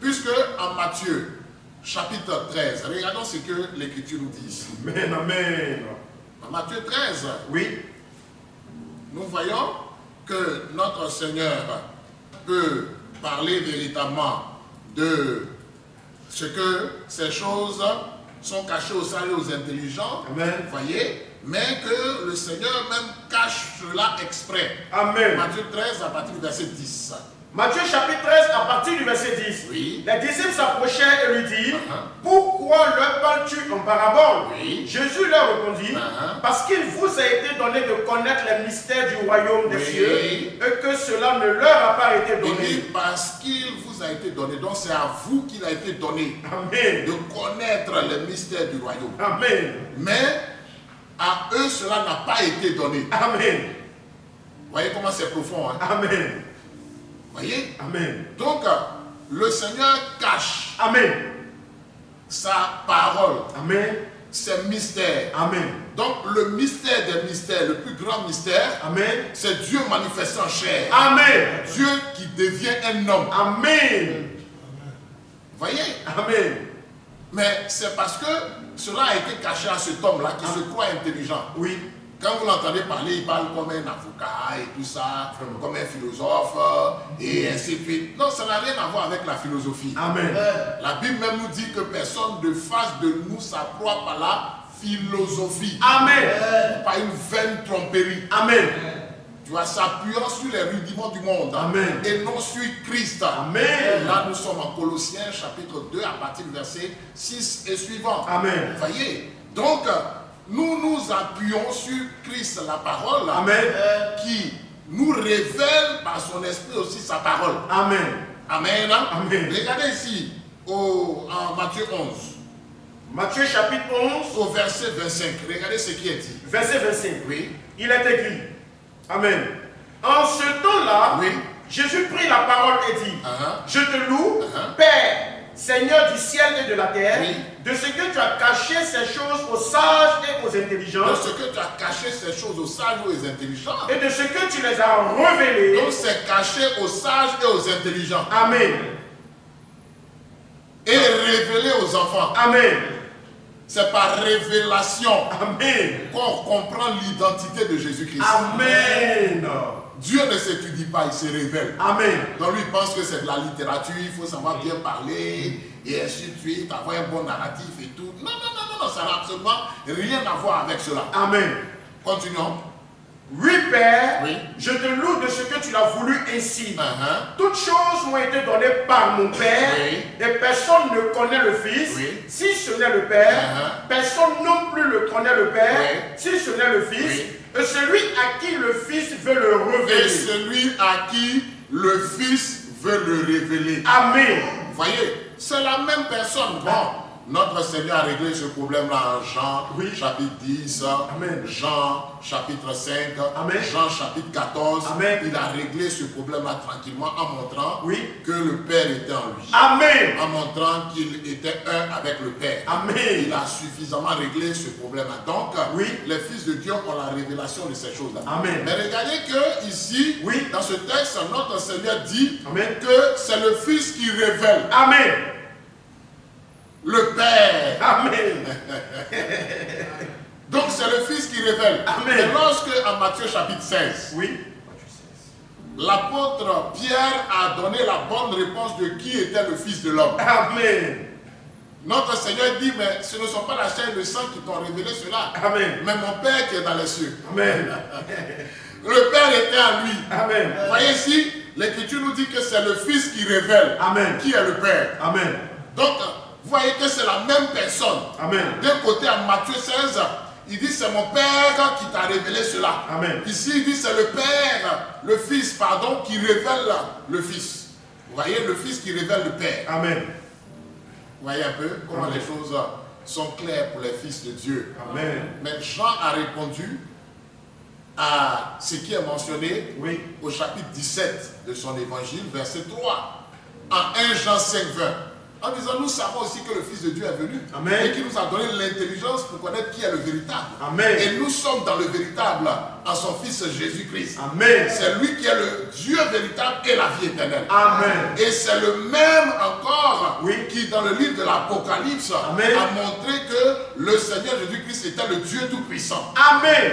Speaker 1: Puisque en Matthieu, chapitre 13, regardons ce que l'Écriture nous dit ici.
Speaker 2: Amen, amen.
Speaker 1: En Matthieu 13,
Speaker 2: oui,
Speaker 1: nous voyons que notre Seigneur peut parler véritablement de ce que ces choses sont cachées aux sages et aux intelligents.
Speaker 2: Amen.
Speaker 1: Vous voyez? Mais que le Seigneur même cache cela exprès.
Speaker 2: Amen.
Speaker 1: Matthieu 13 à partir du verset 10.
Speaker 2: Matthieu chapitre 13 à partir du verset 10.
Speaker 1: Oui.
Speaker 2: Les disciples s'approchèrent et lui dirent, pourquoi leur parles-tu en parabole?
Speaker 1: Oui.
Speaker 2: Jésus leur répondit, parce qu'il vous a été donné de connaître les mystères du royaume des cieux, et que cela ne leur a pas été donné.
Speaker 1: Il dit parce qu'il vous a été donné, donc c'est à vous qu'il a été donné.
Speaker 2: Amen.
Speaker 1: De connaître les mystères du royaume.
Speaker 2: Amen.
Speaker 1: Mais à eux, cela n'a pas été donné.
Speaker 2: Amen.
Speaker 1: Vous voyez comment c'est profond, hein?
Speaker 2: Amen.
Speaker 1: Vous voyez?
Speaker 2: Amen.
Speaker 1: Donc, le Seigneur cache,
Speaker 2: amen,
Speaker 1: sa parole,
Speaker 2: amen,
Speaker 1: ses mystères.
Speaker 2: Amen.
Speaker 1: Donc, le mystère des mystères, le plus grand mystère,
Speaker 2: amen,
Speaker 1: c'est Dieu manifesté en chair.
Speaker 2: Amen.
Speaker 1: Dieu qui devient un homme.
Speaker 2: Amen.
Speaker 1: Vous voyez?
Speaker 2: Amen.
Speaker 1: Mais c'est parce que cela a été caché à cet homme-là qui se croit intelligent.
Speaker 2: Oui.
Speaker 1: Quand vous l'entendez parler, il parle comme un avocat et tout ça, comme un philosophe et ainsi de suite. Non, ça n'a rien à voir avec la philosophie.
Speaker 2: Amen.
Speaker 1: La Bible même nous dit que personne ne fasse de nous sa proie par la philosophie.
Speaker 2: Amen.
Speaker 1: Par une vaine tromperie.
Speaker 2: Amen.
Speaker 1: Tu vas s'appuyant sur les rudiments du monde.
Speaker 2: Amen.
Speaker 1: Et non sur Christ.
Speaker 2: Amen.
Speaker 1: Là, nous sommes en Colossiens chapitre 2 à partir du verset 6 et suivant.
Speaker 2: Amen.
Speaker 1: Vous voyez? Donc, nous nous appuyons sur Christ, la parole.
Speaker 2: Amen.
Speaker 1: Qui nous révèle par son esprit aussi sa parole.
Speaker 2: Amen.
Speaker 1: Amen.
Speaker 2: Amen.
Speaker 1: Regardez ici, en Matthieu 11.
Speaker 2: Matthieu chapitre 11.
Speaker 1: Au verset 25. Regardez ce qui est dit.
Speaker 2: Verset 25.
Speaker 1: Oui.
Speaker 2: Il est écrit. Amen. En ce temps-là, oui, Jésus prit la parole et dit, je te loue, Père, Seigneur du ciel et de la terre, oui, de ce que tu as caché ces choses aux sages et aux intelligents.
Speaker 1: De ce que tu as caché ces choses aux sages et aux intelligents.
Speaker 2: Et de ce que tu les as révélées.
Speaker 1: Donc c'est caché aux sages et aux intelligents.
Speaker 2: Amen.
Speaker 1: Et révélé aux enfants.
Speaker 2: Amen.
Speaker 1: C'est par révélation
Speaker 2: qu'on
Speaker 1: comprend l'identité de Jésus-Christ.
Speaker 2: Amen.
Speaker 1: Dieu ne s'étudie pas, il se révèle.
Speaker 2: Amen.
Speaker 1: Donc lui, il pense que c'est de la littérature, il faut savoir bien parler, et ainsi de suite, avoir un bon narratif et tout. Non, non, non, non, ça n'a absolument rien à voir avec cela.
Speaker 2: Amen.
Speaker 1: Continuons.
Speaker 2: Oui, Père,
Speaker 1: oui,
Speaker 2: je te loue de ce que tu l'as voulu ainsi. Toutes choses m'ont été données par mon Père, et personne ne connaît le Fils, si ce n'est le Père. Personne non plus ne connaît le Père, si ce n'est le Fils. Et celui à qui le Fils veut le révéler.
Speaker 1: Et celui à qui le Fils veut le révéler.
Speaker 2: Amen.
Speaker 1: Vous voyez, c'est la même personne. Bon, Notre Seigneur a réglé ce problème-là en Jean,
Speaker 2: Oui.
Speaker 1: chapitre 10,
Speaker 2: Amen.
Speaker 1: Jean, chapitre 5,
Speaker 2: Amen.
Speaker 1: Jean, chapitre 14.
Speaker 2: Amen.
Speaker 1: Il a réglé ce problème-là tranquillement en montrant
Speaker 2: Oui.
Speaker 1: que le Père était en lui.
Speaker 2: Amen.
Speaker 1: En montrant qu'il était un avec le Père.
Speaker 2: Amen.
Speaker 1: Il a suffisamment réglé ce problème-là. Donc,
Speaker 2: Oui.
Speaker 1: les fils de Dieu ont la révélation de ces choses-là.
Speaker 2: Amen.
Speaker 1: Mais regardez que ici,
Speaker 2: Oui.
Speaker 1: dans ce texte, notre Seigneur dit
Speaker 2: Amen.
Speaker 1: que c'est le Fils qui révèle
Speaker 2: Amen.
Speaker 1: le Père.
Speaker 2: Amen.
Speaker 1: Donc c'est le Fils qui révèle.
Speaker 2: Amen.
Speaker 1: Et lorsque en Matthieu chapitre 16,
Speaker 2: Oui.
Speaker 1: l'apôtre Pierre a donné la bonne réponse de qui était le Fils de l'homme.
Speaker 2: Amen.
Speaker 1: Notre Seigneur dit, mais ce ne sont pas la chair et le sang qui t'ont révélé cela,
Speaker 2: Amen.
Speaker 1: mais mon Père qui est dans les cieux.
Speaker 2: Amen.
Speaker 1: Le Père était en lui.
Speaker 2: Amen.
Speaker 1: Vous voyez ici, l'Écriture nous dit que c'est le Fils qui révèle
Speaker 2: Amen.
Speaker 1: qui est le Père.
Speaker 2: Amen.
Speaker 1: Donc, vous voyez que c'est la même personne.
Speaker 2: Amen.
Speaker 1: D'un côté, en Matthieu 16, il dit c'est mon Père qui t'a révélé cela.
Speaker 2: Amen.
Speaker 1: Ici, il dit c'est le Père, le Fils, pardon, qui révèle le Fils. Vous voyez, le Fils qui révèle le Père.
Speaker 2: Amen.
Speaker 1: Vous voyez un peu comment
Speaker 2: Amen.
Speaker 1: les choses sont claires pour les fils de Dieu.
Speaker 2: Amen.
Speaker 1: Mais Jean a répondu à ce qui est mentionné
Speaker 2: Oui.
Speaker 1: au chapitre 17 de son évangile, verset 3, en 1 Jean 5, 20. En disant, nous savons aussi que le Fils de Dieu est venu.
Speaker 2: Amen.
Speaker 1: Et qu'il nous a donné l'intelligence pour connaître qui est le véritable.
Speaker 2: Amen.
Speaker 1: Et nous sommes dans le véritable en son Fils Jésus-Christ.
Speaker 2: Amen.
Speaker 1: C'est lui qui est le Dieu véritable et la vie éternelle.
Speaker 2: Amen.
Speaker 1: Et c'est le même encore
Speaker 2: Oui.
Speaker 1: qui, dans le livre de l'Apocalypse,
Speaker 2: Amen.
Speaker 1: a montré que le Seigneur Jésus-Christ était le Dieu Tout-Puissant.
Speaker 2: Amen.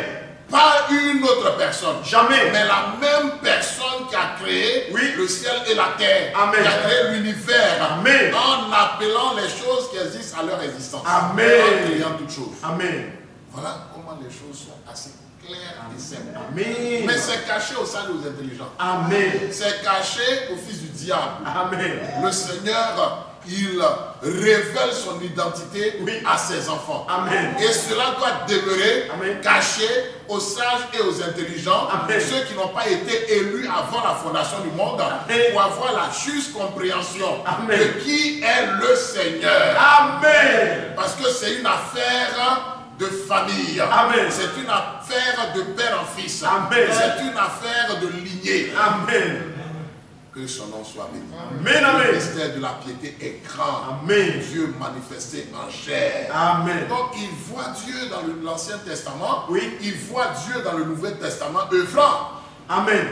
Speaker 1: Pas une autre personne.
Speaker 2: Jamais.
Speaker 1: Mais la même personne qui a créé
Speaker 2: Oui.
Speaker 1: le ciel et la terre.
Speaker 2: Amen.
Speaker 1: Qui a créé l'univers.
Speaker 2: Amen.
Speaker 1: En appelant les choses qui existent à leur existence.
Speaker 2: Amen.
Speaker 1: En créant toutes choses.
Speaker 2: Amen.
Speaker 1: Voilà comment les choses sont assez claires et simples.
Speaker 2: Amen.
Speaker 1: Mais c'est caché au sein de nos intelligents.
Speaker 2: Amen.
Speaker 1: C'est caché au fils du diable.
Speaker 2: Amen.
Speaker 1: Le Seigneur, il révèle son identité
Speaker 2: Oui.
Speaker 1: à ses enfants.
Speaker 2: Amen.
Speaker 1: Et cela doit demeurer
Speaker 2: Amen.
Speaker 1: caché aux sages et aux intelligents,
Speaker 2: Amen.
Speaker 1: ceux qui n'ont pas été élus avant la fondation du monde,
Speaker 2: Amen.
Speaker 1: pour avoir la juste compréhension
Speaker 2: Amen.
Speaker 1: de qui est le Seigneur.
Speaker 2: Amen.
Speaker 1: Parce que c'est une affaire de famille.
Speaker 2: Amen.
Speaker 1: C'est une affaire de père en fils.
Speaker 2: Amen.
Speaker 1: C'est une affaire de lignée.
Speaker 2: Amen.
Speaker 1: Que son nom soit béni.
Speaker 2: Amen. Amen.
Speaker 1: Le mystère de la piété est grand.
Speaker 2: Amen.
Speaker 1: Dieu manifesté en chair.
Speaker 2: Amen.
Speaker 1: Donc il voit Dieu dans l'Ancien Testament.
Speaker 2: Oui.
Speaker 1: Il voit Dieu dans le Nouveau Testament œuvrant.
Speaker 2: Amen.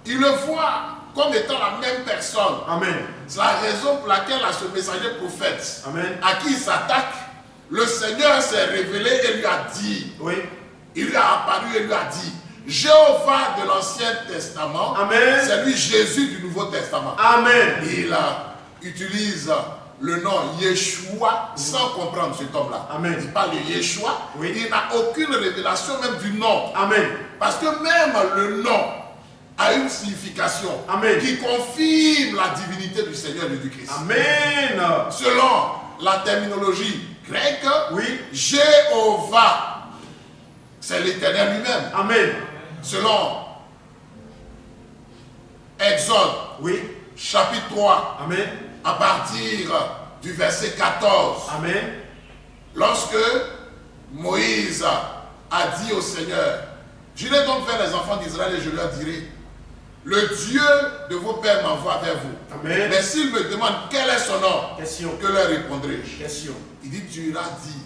Speaker 1: Il le voit comme étant la même personne.
Speaker 2: Amen.
Speaker 1: C'est la raison pour laquelle à ce messager prophète,
Speaker 2: Amen.
Speaker 1: à qui il s'attaque, le Seigneur s'est révélé et lui a dit,
Speaker 2: Oui.
Speaker 1: il lui a apparu et lui a dit, Jéhovah de l'Ancien Testament,
Speaker 2: Amen.
Speaker 1: c'est lui Jésus du Nouveau Testament.
Speaker 2: Amen.
Speaker 1: Il utilise le nom Yeshua sans comprendre cet homme-là.
Speaker 2: Amen.
Speaker 1: Il parle de Yeshua.
Speaker 2: Oui.
Speaker 1: Il n'a aucune révélation même du nom.
Speaker 2: Amen.
Speaker 1: Parce que même le nom a une signification
Speaker 2: Amen.
Speaker 1: qui confirme la divinité du Seigneur Jésus-Christ.
Speaker 2: Amen.
Speaker 1: Selon la terminologie grecque,
Speaker 2: Oui.
Speaker 1: Jéhovah, c'est l'Éternel lui-même.
Speaker 2: Amen.
Speaker 1: Selon Exode,
Speaker 2: Oui.
Speaker 1: chapitre 3,
Speaker 2: Amen.
Speaker 1: à partir du verset 14,
Speaker 2: Amen.
Speaker 1: lorsque Moïse a dit au Seigneur, j'irai donc vers les enfants d'Israël et je leur dirai, le Dieu de vos pères m'envoie vers vous.
Speaker 2: Amen.
Speaker 1: Mais s'ils me demandent quel est son nom,
Speaker 2: Question.
Speaker 1: que leur répondrai-je?
Speaker 2: Question.
Speaker 1: Il dit, tu leur dis,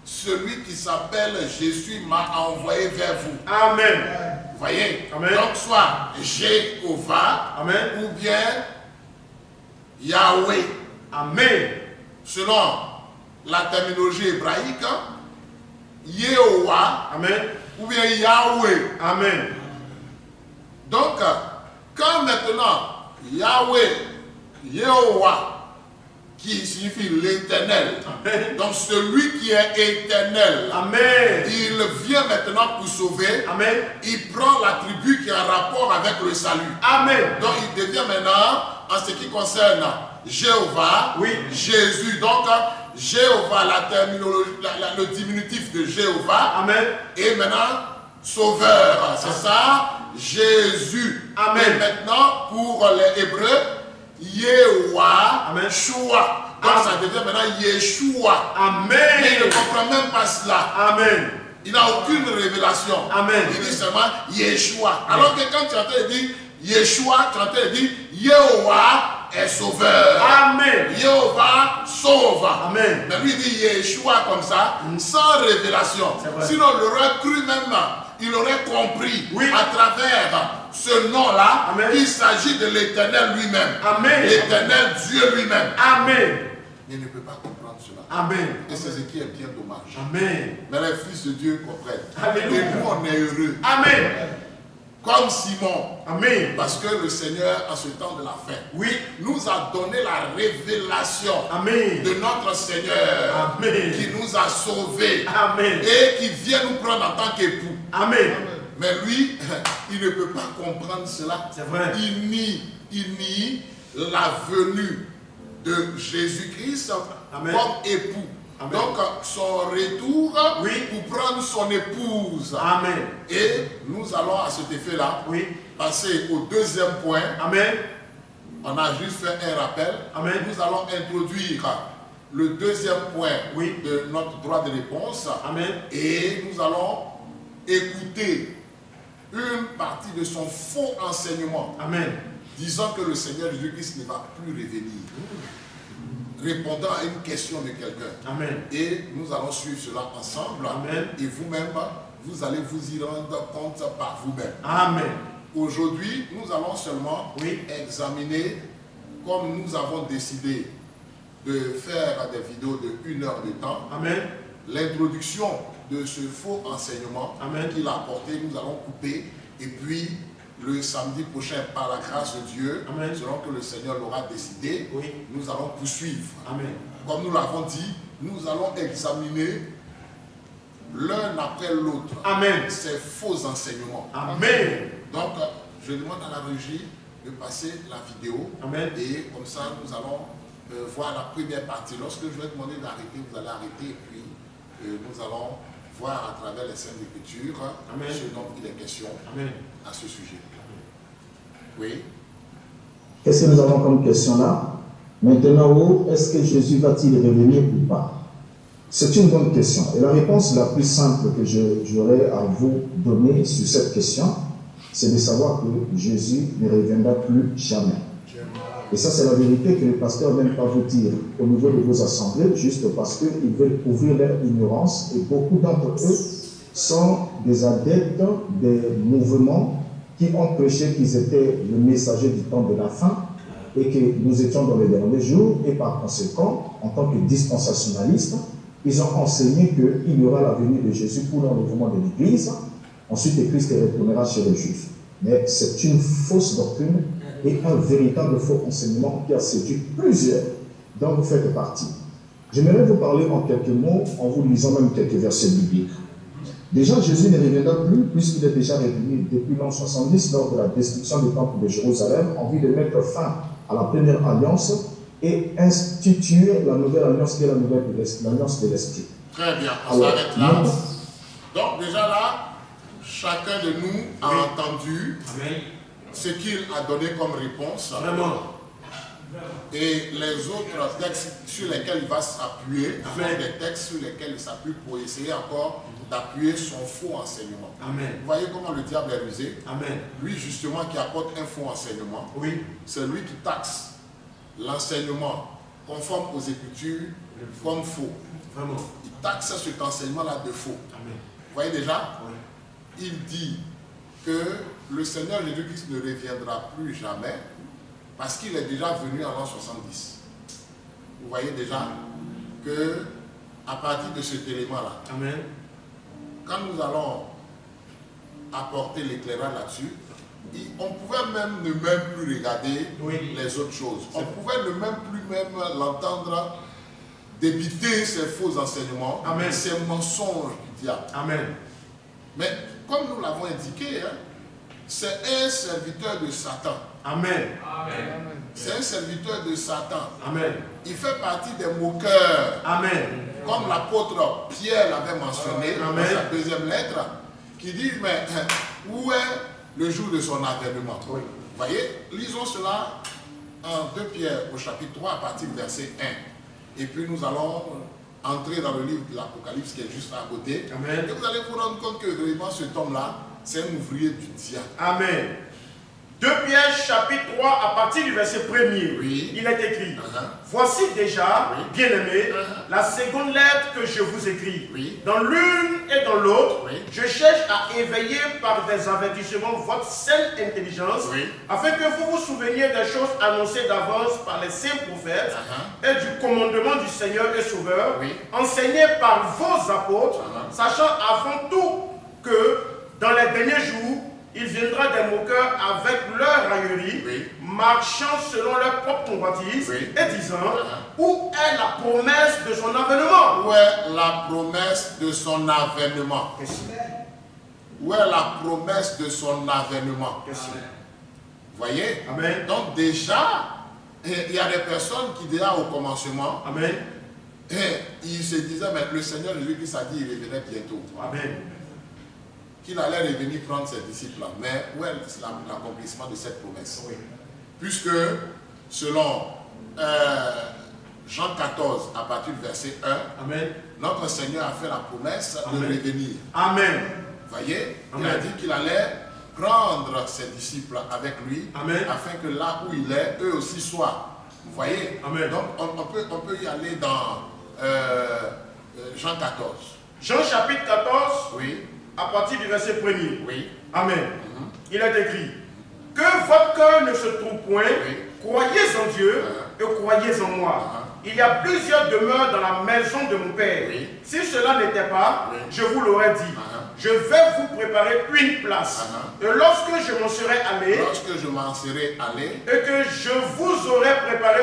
Speaker 1: celui qui s'appelle Jésus m'a envoyé vers vous.
Speaker 2: Amen.
Speaker 1: Vous voyez?
Speaker 2: Amen.
Speaker 1: Donc soit Jéhovah
Speaker 2: Amen.
Speaker 1: ou bien Yahweh.
Speaker 2: Amen.
Speaker 1: Selon la terminologie hébraïque, Yehowa
Speaker 2: Amen.
Speaker 1: ou bien Yahweh.
Speaker 2: Amen.
Speaker 1: Donc, quand maintenant Yahweh, Yehowa, qui signifie l'éternel,
Speaker 2: Amen.
Speaker 1: donc celui qui est éternel,
Speaker 2: Amen.
Speaker 1: il vient maintenant pour sauver,
Speaker 2: Amen.
Speaker 1: il prend l'attribut qui est en rapport avec le salut.
Speaker 2: Amen.
Speaker 1: Donc il devient maintenant, en ce qui concerne Jéhovah,
Speaker 2: Oui.
Speaker 1: Jésus. Donc Jéhovah, la terminologie, le diminutif de Jéhovah,
Speaker 2: Amen.
Speaker 1: et maintenant sauveur. C'est ça, Jésus.
Speaker 2: Amen.
Speaker 1: Et maintenant, pour les Hébreux, Yehowa,
Speaker 2: Amen.
Speaker 1: Shua. Donc ça devient maintenant Yeshua.
Speaker 2: Amen.
Speaker 1: Mais il ne comprend même pas cela.
Speaker 2: Amen.
Speaker 1: Il n'a aucune révélation.
Speaker 2: Amen.
Speaker 1: Il dit seulement Yeshua. Alors que quand tu entends dire Yeshua, tu entends dire Yehovah est sauveur.
Speaker 2: Amen.
Speaker 1: Yehovah sauve.
Speaker 2: Amen.
Speaker 1: Mais lui il dit Yeshua comme ça, sans révélation. Sinon, il aurait cru même, il aurait compris à travers ce nom-là qu'il s'agit de l'Éternel lui-même.
Speaker 2: Amen.
Speaker 1: L'Éternel Dieu lui-même.
Speaker 2: Amen.
Speaker 1: Mais il ne peut pas comprendre cela.
Speaker 2: Amen.
Speaker 1: Et c'est ce qui est bien dommage.
Speaker 2: Amen.
Speaker 1: Mais les fils de Dieu comprennent.
Speaker 2: Alléluia.
Speaker 1: Et nous, on est heureux.
Speaker 2: Amen.
Speaker 1: Comme Simon.
Speaker 2: Amen.
Speaker 1: Parce que le Seigneur, en ce temps de la fin,
Speaker 2: oui,
Speaker 1: nous a donné la révélation
Speaker 2: Amen.
Speaker 1: de notre Seigneur. Amen. Qui nous a sauvés. Amen. Et qui vient nous prendre en tant qu'époux. Amen. Mais lui, il ne peut pas comprendre cela.
Speaker 2: C'est vrai.
Speaker 1: Il nie la venue de Jésus-Christ comme époux. Amen. Donc son retour pour prendre son épouse. Amen. Et nous allons à cet effet-là passer au deuxième point. Amen. On a juste fait un rappel. Amen. Nous allons introduire le deuxième point de notre droit de réponse. Amen. Et nous allons écouter une partie de son faux enseignement. Amen. Disant que le Seigneur Jésus-Christ ne va plus revenir. Répondant à une question de quelqu'un. Amen. Et nous allons suivre cela ensemble. Amen. Et vous-même, vous allez vous y rendre compte par vous-même. Amen. Aujourd'hui, nous allons seulement examiner, comme nous avons décidé de faire des vidéos de 1 heure de temps, l'introduction de ce faux enseignement qu'il a apporté. Nous allons couper et puis le samedi prochain, par la grâce de Dieu, selon que le Seigneur l'aura décidé, nous allons poursuivre. Amen. Comme nous l'avons dit, nous allons examiner l'un après l'autre ces faux enseignements. Amen. Donc, je demande à la régie de passer la vidéo. Amen. Et comme ça, nous allons voir la première partie. Lorsque je vais demander d'arrêter, vous allez arrêter et puis nous allons voir à travers les Saintes Écritures ce dont il est question à ce sujet. Oui.
Speaker 3: Qu'est-ce que nous avons comme question là? Maintenant, est-ce que Jésus va-t-il revenir ou pas? C'est une bonne question. Et la réponse la plus simple que j'aurais à vous donner sur cette question, c'est de savoir que Jésus ne reviendra plus jamais. Et ça, c'est la vérité que les pasteurs ne viennent pas vous dire au niveau de vos assemblées, juste parce qu'ils veulent couvrir leur ignorance. Et beaucoup d'entre eux sont des adeptes des mouvements qui ont prêché qu'ils étaient le messager du temps de la fin et que nous étions dans les derniers jours. Et par conséquent, en tant que dispensationalistes, ils ont enseigné qu'il y aura la venue de Jésus pour l'enlèvement de l'Église. Ensuite, Christ retournera chez les Juifs. Mais c'est une fausse doctrine et un véritable faux enseignement qui a séduit plusieurs dont vous faites partie. J'aimerais vous parler en quelques mots, en vous lisant même quelques versets bibliques. Déjà, Jésus ne reviendra plus puisqu'il est déjà revenu depuis l'an 70 lors de la destruction du temple de Jérusalem en vue de mettre fin à la première alliance et instituer la nouvelle alliance qui est l'alliance de l'Esprit.
Speaker 1: Très bien, on s'arrête là. Donc déjà là, chacun de nous a entendu ce qu'il a donné comme réponse. Vraiment. Et les autres textes sur lesquels il va s'appuyer sont des textes sur lesquels il s'appuie pour essayer encore d'appuyer son faux enseignement. Amen. Vous voyez comment le diable est rusé? Amen. Lui justement qui apporte un faux enseignement, c'est lui qui taxe l'enseignement conforme aux Écritures comme faux. Vraiment. Il taxe cet enseignement-là de faux. Amen. Vous voyez déjà? Il dit que le Seigneur Jésus-Christ ne reviendra plus jamais parce qu'il est déjà venu en l'an 70. Vous voyez déjà que à partir de cet élément-là, quand nous allons apporter l'éclairage là-dessus, on pouvait même ne même plus regarder les autres choses. On pouvait ne même plus l'entendre débiter ces faux enseignements, ces mensonges du diable. Amen. Mais comme nous l'avons indiqué, c'est un serviteur de Satan. Amen. C'est un serviteur de Satan. Amen. Il fait partie des moqueurs. Amen. Comme l'apôtre Pierre l'avait mentionné dans sa deuxième lettre, qui dit, mais où est le jour de son avènement? Vous voyez, lisons cela en 2 Pierre au chapitre 3 à partir du verset 1. Et puis nous allons entrer dans le livre de l'Apocalypse qui est juste à côté.
Speaker 2: Amen.
Speaker 1: Et vous allez vous rendre compte que vraiment cet homme-là, c'est un ouvrier du diable.
Speaker 2: Amen. 2 Pierre chapitre 3 à partir du verset 1er,
Speaker 1: oui.
Speaker 2: Il est écrit, voici déjà, oui. Bien-aimés, la seconde lettre que je vous écris.
Speaker 1: Oui.
Speaker 2: Dans l'une et dans l'autre,
Speaker 1: oui.
Speaker 2: Je cherche à éveiller par des avertissements votre saine intelligence,
Speaker 1: oui.
Speaker 2: Afin que vous vous souveniez des choses annoncées d'avance par les saints prophètes et du commandement du Seigneur et Sauveur, oui. Enseigné par vos apôtres, sachant avant tout que dans les derniers jours, il viendra des moqueurs avec leur raillerie, oui. Marchant selon leur propre convoitise, oui. Et disant, où est la promesse de son avènement?
Speaker 1: Où est la promesse de son avènement? Où est la promesse de son avènement? Vous voyez?
Speaker 2: Amen.
Speaker 1: Donc déjà, il y a des personnes qui déjà au commencement,
Speaker 2: amen.
Speaker 1: Et ils se disaient, mais le Seigneur Jésus-Christ a dit qu'il revenait bientôt.
Speaker 2: Amen.
Speaker 1: Qu'il allait revenir prendre ses disciples. Mais où est l'accomplissement de cette promesse? Oui. Puisque, selon Jean 14, à partir du verset 1, amen. Notre Seigneur a fait la promesse amen. De revenir.
Speaker 2: Amen.
Speaker 1: Vous voyez? Amen. Il a dit qu'il allait prendre ses disciples avec lui, amen. Afin que là où il est, eux aussi soient. Vous voyez? Amen. Donc, on peut y aller dans Jean 14.
Speaker 2: Jean chapitre 14,
Speaker 1: oui.
Speaker 2: À partir du verset 1er.
Speaker 1: Oui.
Speaker 2: Amen. Il est écrit, que votre cœur ne se trouve point, oui. Croyez en Dieu et croyez en moi. Il y a plusieurs demeures dans la maison de mon Père. Oui. Si cela n'était pas, oui. Je vous l'aurais dit. Je vais vous préparer une place. Et lorsque je m'en serai allé, et que je vous aurai préparé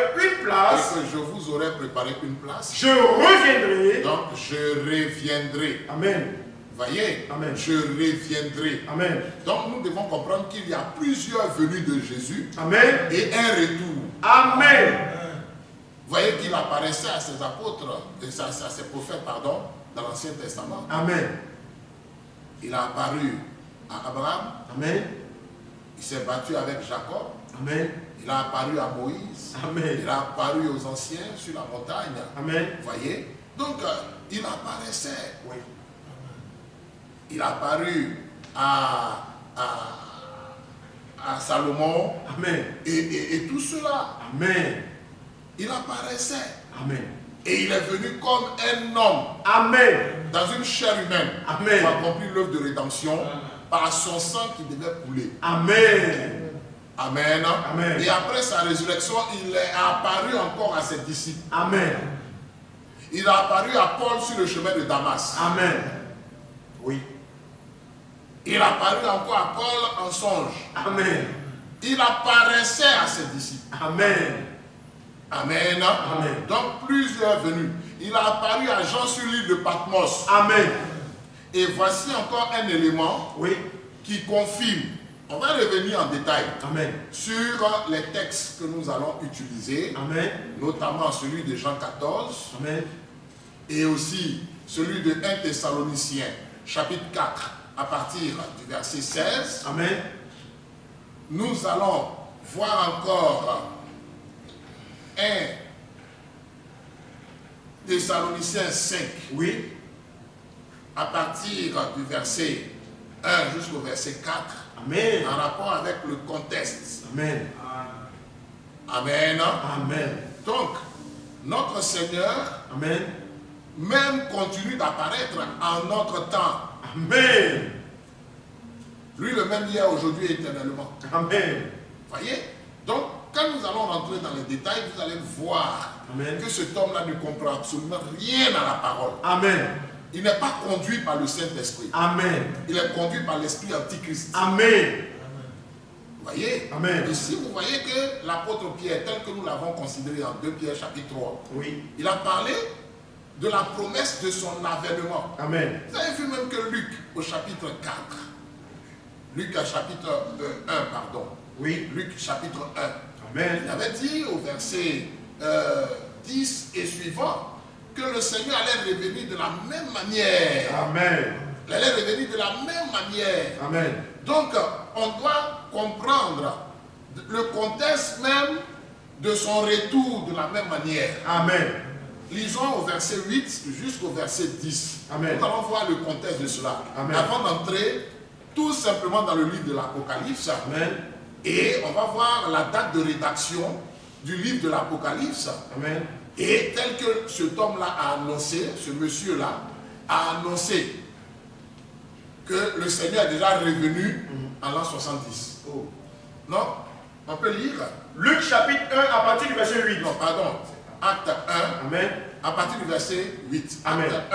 Speaker 2: une place,
Speaker 1: je
Speaker 2: reviendrai.
Speaker 1: Donc je reviendrai.
Speaker 2: Amen.
Speaker 1: Voyez,
Speaker 2: amen.
Speaker 1: Je reviendrai.
Speaker 2: Amen.
Speaker 1: Donc nous devons comprendre qu'il y a plusieurs venues de Jésus.
Speaker 2: Amen.
Speaker 1: Et un retour.
Speaker 2: Amen.
Speaker 1: Vous voyez qu'il apparaissait à ses apôtres, à ses prophètes, pardon, dans l'Ancien Testament.
Speaker 2: Amen.
Speaker 1: Il a apparu à Abraham.
Speaker 2: Amen.
Speaker 1: Il s'est battu avec Jacob.
Speaker 2: Amen.
Speaker 1: Il a apparu à Moïse.
Speaker 2: Amen.
Speaker 1: Il a apparu aux anciens sur la montagne.
Speaker 2: Amen.
Speaker 1: Vous voyez? Donc, il apparaissait.
Speaker 2: Oui.
Speaker 1: Il a apparu à Salomon.
Speaker 2: Amen.
Speaker 1: Et tout cela.
Speaker 2: Amen.
Speaker 1: Il apparaissait.
Speaker 2: Amen.
Speaker 1: Et il est venu comme un homme.
Speaker 2: Amen.
Speaker 1: Dans une chair humaine.
Speaker 2: Amen.
Speaker 1: Pour accomplir l'œuvre de rédemption par son sang qui devait couler.
Speaker 2: Amen.
Speaker 1: Amen.
Speaker 2: Amen.
Speaker 1: Et après sa résurrection, il est apparu encore à ses disciples.
Speaker 2: Amen.
Speaker 1: Il a apparu à Paul sur le chemin de Damas.
Speaker 2: Amen. Oui.
Speaker 1: Il a apparu encore à Paul en songe.
Speaker 2: Amen.
Speaker 1: Il apparaissait à ses disciples.
Speaker 2: Amen.
Speaker 1: Amen.
Speaker 2: Amen.
Speaker 1: Donc plusieurs venus. Il a apparu à Jean sur l'île de Patmos.
Speaker 2: Amen.
Speaker 1: Et voici encore un élément
Speaker 2: oui.
Speaker 1: Qui confirme. On va revenir en détail.
Speaker 2: Amen.
Speaker 1: Sur les textes que nous allons utiliser.
Speaker 2: Amen.
Speaker 1: Notamment celui de Jean 14.
Speaker 2: Amen.
Speaker 1: Et aussi celui de 1 Thessaloniciens, chapitre 4, à partir du verset 16.
Speaker 2: Amen.
Speaker 1: Nous allons voir encore 1 Thessaloniciens 5.
Speaker 2: Oui.
Speaker 1: À partir du verset 1 jusqu'au verset 4.
Speaker 2: Amen.
Speaker 1: En rapport avec le contexte.
Speaker 2: Amen.
Speaker 1: Amen.
Speaker 2: Amen.
Speaker 1: Donc, notre Seigneur,
Speaker 2: amen,
Speaker 1: même continue d'apparaître en notre temps.
Speaker 2: Amen.
Speaker 1: Lui le même hier, aujourd'hui et éternellement.
Speaker 2: Amen.
Speaker 1: Voyez? Donc, quand nous allons rentrer dans les détails, vous allez voir amen. Que cet homme-là ne comprend absolument rien à la parole.
Speaker 2: Amen.
Speaker 1: Il n'est pas conduit par le Saint-Esprit.
Speaker 2: Amen.
Speaker 1: Il est conduit par l'Esprit Antichrist.
Speaker 2: Amen.
Speaker 1: Vous voyez?
Speaker 2: Amen.
Speaker 1: Ici, vous voyez que l'apôtre Pierre, tel que nous l'avons considéré en 2 Pierre chapitre 3,
Speaker 2: oui.
Speaker 1: Il a parlé de la promesse de son avènement.
Speaker 2: Amen.
Speaker 1: Vous avez vu même que Luc, au chapitre 4, Luc chapitre 1, pardon.
Speaker 2: Oui.
Speaker 1: Luc chapitre 1.
Speaker 2: Amen.
Speaker 1: Il avait dit au verset 10 et suivant que le Seigneur allait revenir de la même manière.
Speaker 2: Amen.
Speaker 1: Il allait revenir de la même manière.
Speaker 2: Amen.
Speaker 1: Donc, on doit comprendre le contexte même de son retour de la même manière.
Speaker 2: Amen.
Speaker 1: Lisons au verset 8 jusqu'au verset 10.
Speaker 2: Amen.
Speaker 1: Nous allons voir le contexte de cela.
Speaker 2: Amen.
Speaker 1: Avant d'entrer tout simplement dans le livre de l'Apocalypse.
Speaker 2: Amen.
Speaker 1: Et on va voir la date de rédaction du livre de l'Apocalypse.
Speaker 2: Amen.
Speaker 1: Et tel que cet homme-là a annoncé, ce monsieur-là a annoncé que le Seigneur est déjà revenu en l'an 70.
Speaker 2: Oh.
Speaker 1: Non? On peut lire?
Speaker 2: Luc chapitre 1 à partir du verset 8.
Speaker 1: Non, pardon. Acte 1.
Speaker 2: Amen.
Speaker 1: À partir du verset 8.
Speaker 2: Amen.
Speaker 1: Acte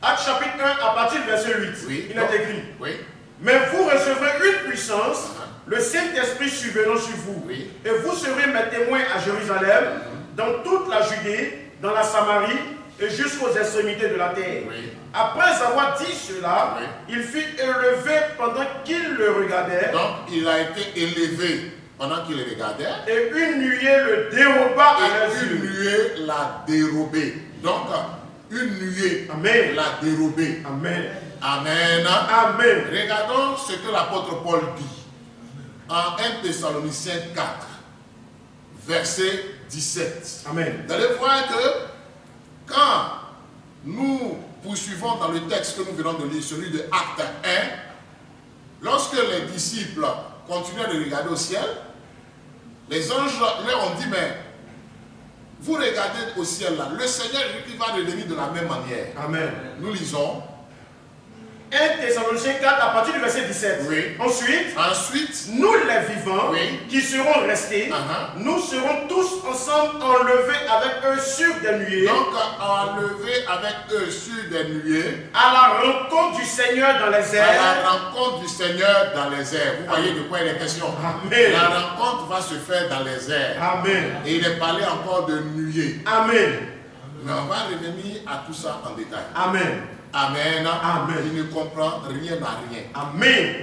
Speaker 1: 1.
Speaker 2: Acte chapitre 1 à partir du verset 8.
Speaker 1: Oui.
Speaker 2: Il est écrit.
Speaker 1: Oui.
Speaker 2: Mais vous recevrez une puissance, le Saint-Esprit survenant sur vous.
Speaker 1: Oui.
Speaker 2: Et vous serez mes témoins à Jérusalem, dans toute la Judée, dans la Samarie et jusqu'aux extrémités de la terre.
Speaker 1: Oui.
Speaker 2: Après avoir dit cela, il fut élevé pendant qu'il le regardait.
Speaker 1: Donc, il a été élevé pendant qu'il le regardait.
Speaker 2: Et une nuée le déroba à leurs
Speaker 1: Et une
Speaker 2: yeux.
Speaker 1: nuée l'a dérobé. Donc, une nuée
Speaker 2: Amen.
Speaker 1: l'a dérobé.
Speaker 2: Amen.
Speaker 1: Amen.
Speaker 2: Amen.
Speaker 1: Regardons ce que l'apôtre Paul dit en 1 Thessaloniciens 4, verset 17.
Speaker 2: Amen.
Speaker 1: Vous allez voir que quand nous poursuivons dans le texte que nous venons de lire, celui de Acte 1, lorsque les disciples continuaient de regarder au ciel, les anges leur ont dit, mais vous regardez au ciel là, le Seigneur qui va revenir de la même manière.
Speaker 2: Amen.
Speaker 1: Nous lisons.
Speaker 2: 1 Thessaloniciens 4 à partir du verset 17.
Speaker 1: Oui. Ensuite,
Speaker 2: nous les vivants qui seront restés, nous serons tous ensemble enlevés avec eux sur des nuées.
Speaker 1: Donc, enlevés avec eux sur des nuées.
Speaker 2: À la rencontre du Seigneur dans les airs.
Speaker 1: À la rencontre du Seigneur dans les airs. Vous voyez de quoi il est question.
Speaker 2: Amen.
Speaker 1: La rencontre va se faire dans les airs.
Speaker 2: Amen.
Speaker 1: Et il est parlé encore de nuées.
Speaker 2: Amen.
Speaker 1: Mais on va revenir à tout ça en détail.
Speaker 2: Amen.
Speaker 1: Amen.
Speaker 2: Amen.
Speaker 1: Il ne comprend rien à rien.
Speaker 2: Amen.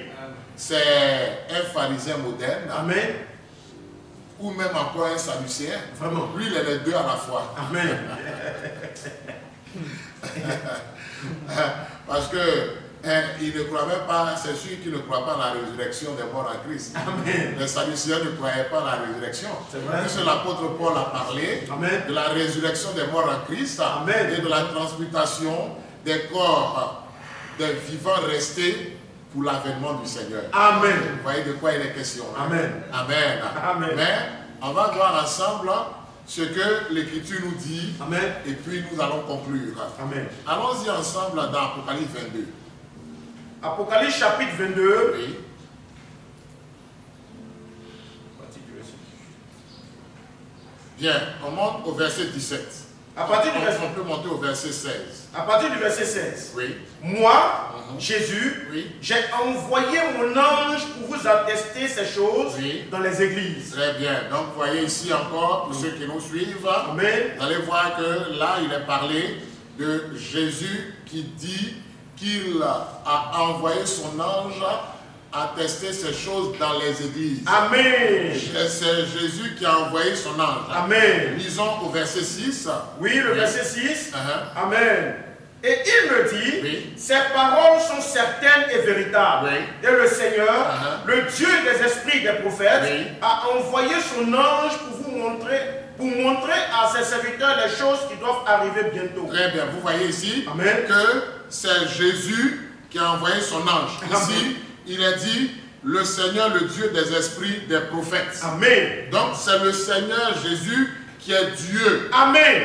Speaker 1: C'est un pharisien moderne.
Speaker 2: Amen.
Speaker 1: Ou même encore un sadducéen.
Speaker 2: Vraiment.
Speaker 1: Lui, il est les deux à la fois.
Speaker 2: Amen.
Speaker 1: Parce que il ne croit même pas, c'est celui qui ne croit pas à la résurrection des morts en Christ.
Speaker 2: Amen.
Speaker 1: Les sadducéens ne croyaient pas à la résurrection.
Speaker 2: C'est vrai.
Speaker 1: Puisque l'apôtre Paul a parlé
Speaker 2: Amen.
Speaker 1: de la résurrection des morts en Christ.
Speaker 2: Amen.
Speaker 1: Et de la transmutation des corps des vivants restés pour l'avènement du Seigneur.
Speaker 2: Amen.
Speaker 1: Vous voyez de quoi il est question.
Speaker 2: Amen.
Speaker 1: Amen.
Speaker 2: Amen.
Speaker 1: Mais on va voir ensemble ce que l'Écriture nous dit.
Speaker 2: Amen.
Speaker 1: Et puis nous allons conclure.
Speaker 2: Amen.
Speaker 1: Allons-y ensemble dans Apocalypse 22.
Speaker 2: Apocalypse chapitre 22.
Speaker 1: Oui. Bien, on monte au verset 17.
Speaker 2: À partir du verset,
Speaker 1: On peut monter au verset 16.
Speaker 2: à partir du verset 16.
Speaker 1: Oui.
Speaker 2: Moi, Jésus,
Speaker 1: Oui.
Speaker 2: j'ai envoyé mon ange pour vous attester ces choses
Speaker 1: Oui.
Speaker 2: dans les églises.
Speaker 1: Très bien. Donc, vous voyez ici encore, pour ceux qui nous suivent,
Speaker 2: Amen.
Speaker 1: vous allez voir que là, il est parlé de Jésus qui dit qu'il a envoyé son ange attester ces choses dans les églises.
Speaker 2: Amen.
Speaker 1: C'est Jésus qui a envoyé son ange.
Speaker 2: Amen.
Speaker 1: Lisons au verset 6.
Speaker 2: Oui, le verset 6.
Speaker 1: Uh-huh.
Speaker 2: Amen. Et il me dit,
Speaker 1: Oui.
Speaker 2: ces paroles sont certaines et véritables.
Speaker 1: Oui.
Speaker 2: Et le Seigneur,
Speaker 1: Uh-huh.
Speaker 2: le Dieu des esprits des prophètes,
Speaker 1: Oui.
Speaker 2: a envoyé son ange pour montrer à ses serviteurs les choses qui doivent arriver bientôt.
Speaker 1: Très bien. Vous voyez ici
Speaker 2: Amen.
Speaker 1: que c'est Jésus qui a envoyé son ange. Ici, il est dit le Seigneur, le Dieu des esprits des prophètes.
Speaker 2: Amen.
Speaker 1: Donc, c'est le Seigneur Jésus qui est Dieu.
Speaker 2: Amen.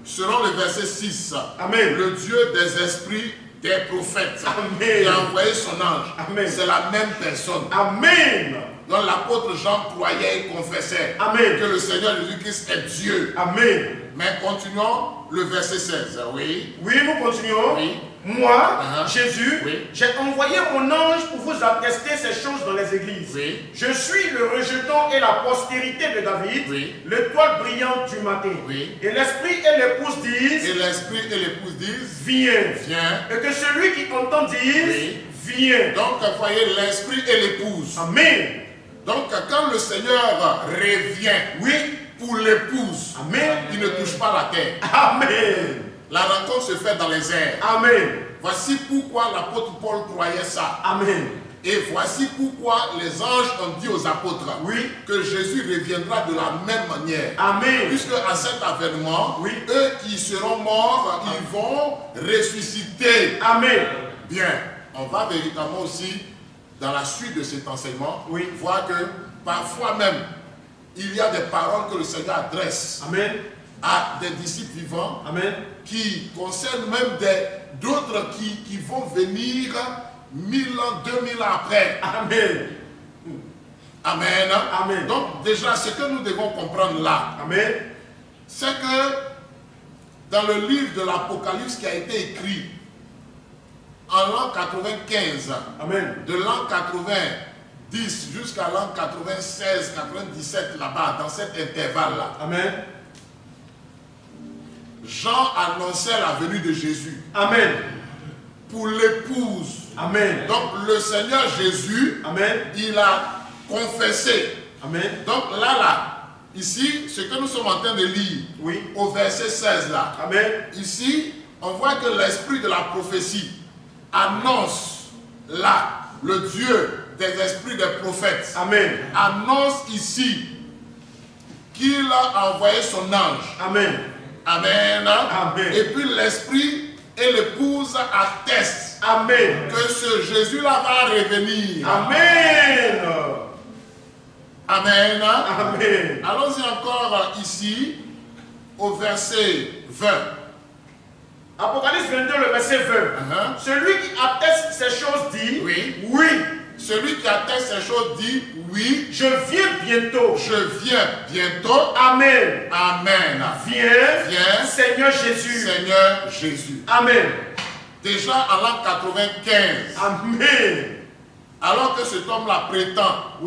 Speaker 1: Selon le verset 6,
Speaker 2: Amen.
Speaker 1: le Dieu des esprits des prophètes
Speaker 2: Amen.
Speaker 1: qui a envoyé son ange.
Speaker 2: Amen.
Speaker 1: C'est la même personne.
Speaker 2: Amen.
Speaker 1: Donc l'apôtre Jean croyait et confessait
Speaker 2: Amen.
Speaker 1: que le Seigneur Jésus-Christ est Dieu.
Speaker 2: Amen.
Speaker 1: Mais continuons le verset 16. Oui.
Speaker 2: Oui, nous continuons.
Speaker 1: Oui.
Speaker 2: Moi,
Speaker 1: Uh-huh.
Speaker 2: Jésus,
Speaker 1: Oui.
Speaker 2: j'ai envoyé mon ange pour vous attester ces choses dans les églises.
Speaker 1: Oui.
Speaker 2: Je suis le rejeton et la postérité de David,
Speaker 1: Oui.
Speaker 2: l'étoile brillante du matin.
Speaker 1: Oui.
Speaker 2: Et l'esprit et l'épouse disent,
Speaker 1: Et l'esprit et l'épouse disent,
Speaker 2: viens.
Speaker 1: viens.
Speaker 2: Et que celui qui entend dise,
Speaker 1: Oui.
Speaker 2: viens.
Speaker 1: Donc, vous voyez l'esprit et l'épouse.
Speaker 2: Amen.
Speaker 1: Donc, quand le Seigneur revient,
Speaker 2: Oui.
Speaker 1: pour l'épouse,
Speaker 2: Amen.
Speaker 1: il ne touche pas la terre.
Speaker 2: Amen.
Speaker 1: La rencontre se fait dans les airs.
Speaker 2: Amen.
Speaker 1: Voici pourquoi l'apôtre Paul croyait ça.
Speaker 2: Amen.
Speaker 1: Et voici pourquoi les anges ont dit aux apôtres que Jésus reviendra de la même manière.
Speaker 2: Amen.
Speaker 1: Puisque à cet avènement, eux qui seront morts, ils vont ressusciter.
Speaker 2: Amen.
Speaker 1: Bien, on va véritablement aussi, dans la suite de cet enseignement, voir que parfois même, il y a des paroles que le Seigneur adresse à des disciples vivants qui concernent même d'autres qui vont venir 1000 ans, 2000 ans après.
Speaker 2: Amen.
Speaker 1: Amen. Amen. Donc déjà, ce que nous devons comprendre là, c'est que dans le livre de l'Apocalypse qui a été écrit en l'an 95, de l'an 90 jusqu'à l'an 96, 97, là-bas, dans cet intervalle-là, Jean annonçait la venue de Jésus.
Speaker 2: Amen.
Speaker 1: Pour l'épouse.
Speaker 2: Amen.
Speaker 1: Donc le Seigneur Jésus, il a confessé. Donc là, ici, ce que nous sommes en train de lire, au verset 16 là, ici, on voit que l'esprit de la prophétie annonce là, le Dieu des esprits des prophètes, annonce ici qu'il a envoyé son ange. Amen. Et puis l'esprit et l'épouse attestent que ce Jésus-là va revenir.
Speaker 2: Amen.
Speaker 1: Amen. Allons-y encore ici au verset 20.
Speaker 2: Apocalypse 22, le verset 20. Celui qui atteste ces choses dit oui.
Speaker 1: Celui qui atteste ces choses dit oui.
Speaker 2: Je viens bientôt.
Speaker 1: Je viens bientôt.
Speaker 2: Amen.
Speaker 1: Amen.
Speaker 2: Viens. Seigneur Jésus.
Speaker 1: Seigneur Jésus.
Speaker 2: Amen.
Speaker 1: Déjà en l'an 95.
Speaker 2: Amen.
Speaker 1: Alors que cet homme-là prétend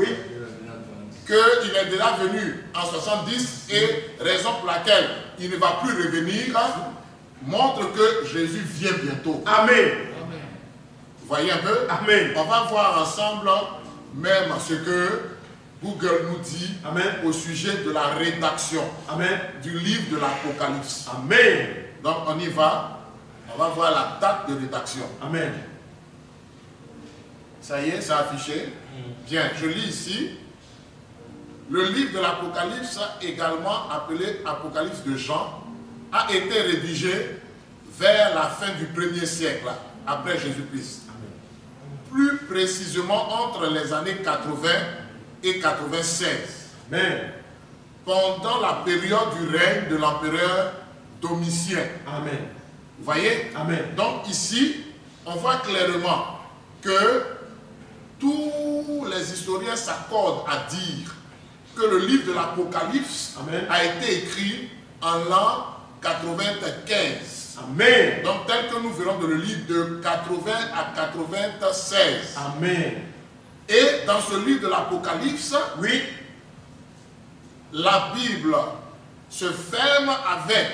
Speaker 1: qu'il est déjà venu en 70 et raison pour laquelle il ne va plus revenir, montre que Jésus vient bientôt.
Speaker 2: Amen.
Speaker 1: Vous voyez un peu?
Speaker 2: Amen.
Speaker 1: On va voir ensemble même ce que Google nous dit au sujet de la rédaction du livre de l'Apocalypse.
Speaker 2: Amen.
Speaker 1: Donc on y va. On va voir la date de rédaction.
Speaker 2: Amen.
Speaker 1: Ça y est, c'est affiché. Bien, je lis ici. Le livre de l'Apocalypse, également appelé Apocalypse de Jean, a été rédigé vers la fin du 1er siècle, après Jésus-Christ. Plus précisément entre les années 80 et 96.
Speaker 2: Amen.
Speaker 1: Pendant la période du règne de l'empereur Domitien.
Speaker 2: Amen.
Speaker 1: Vous voyez?
Speaker 2: Amen.
Speaker 1: Donc ici, on voit clairement que tous les historiens s'accordent à dire que le livre de l'Apocalypse a été écrit en l'an 95.
Speaker 2: Amen.
Speaker 1: Donc tel que nous verrons dans le livre de 80 à 96.
Speaker 2: Amen.
Speaker 1: Et dans ce livre de l'Apocalypse, la Bible se ferme avec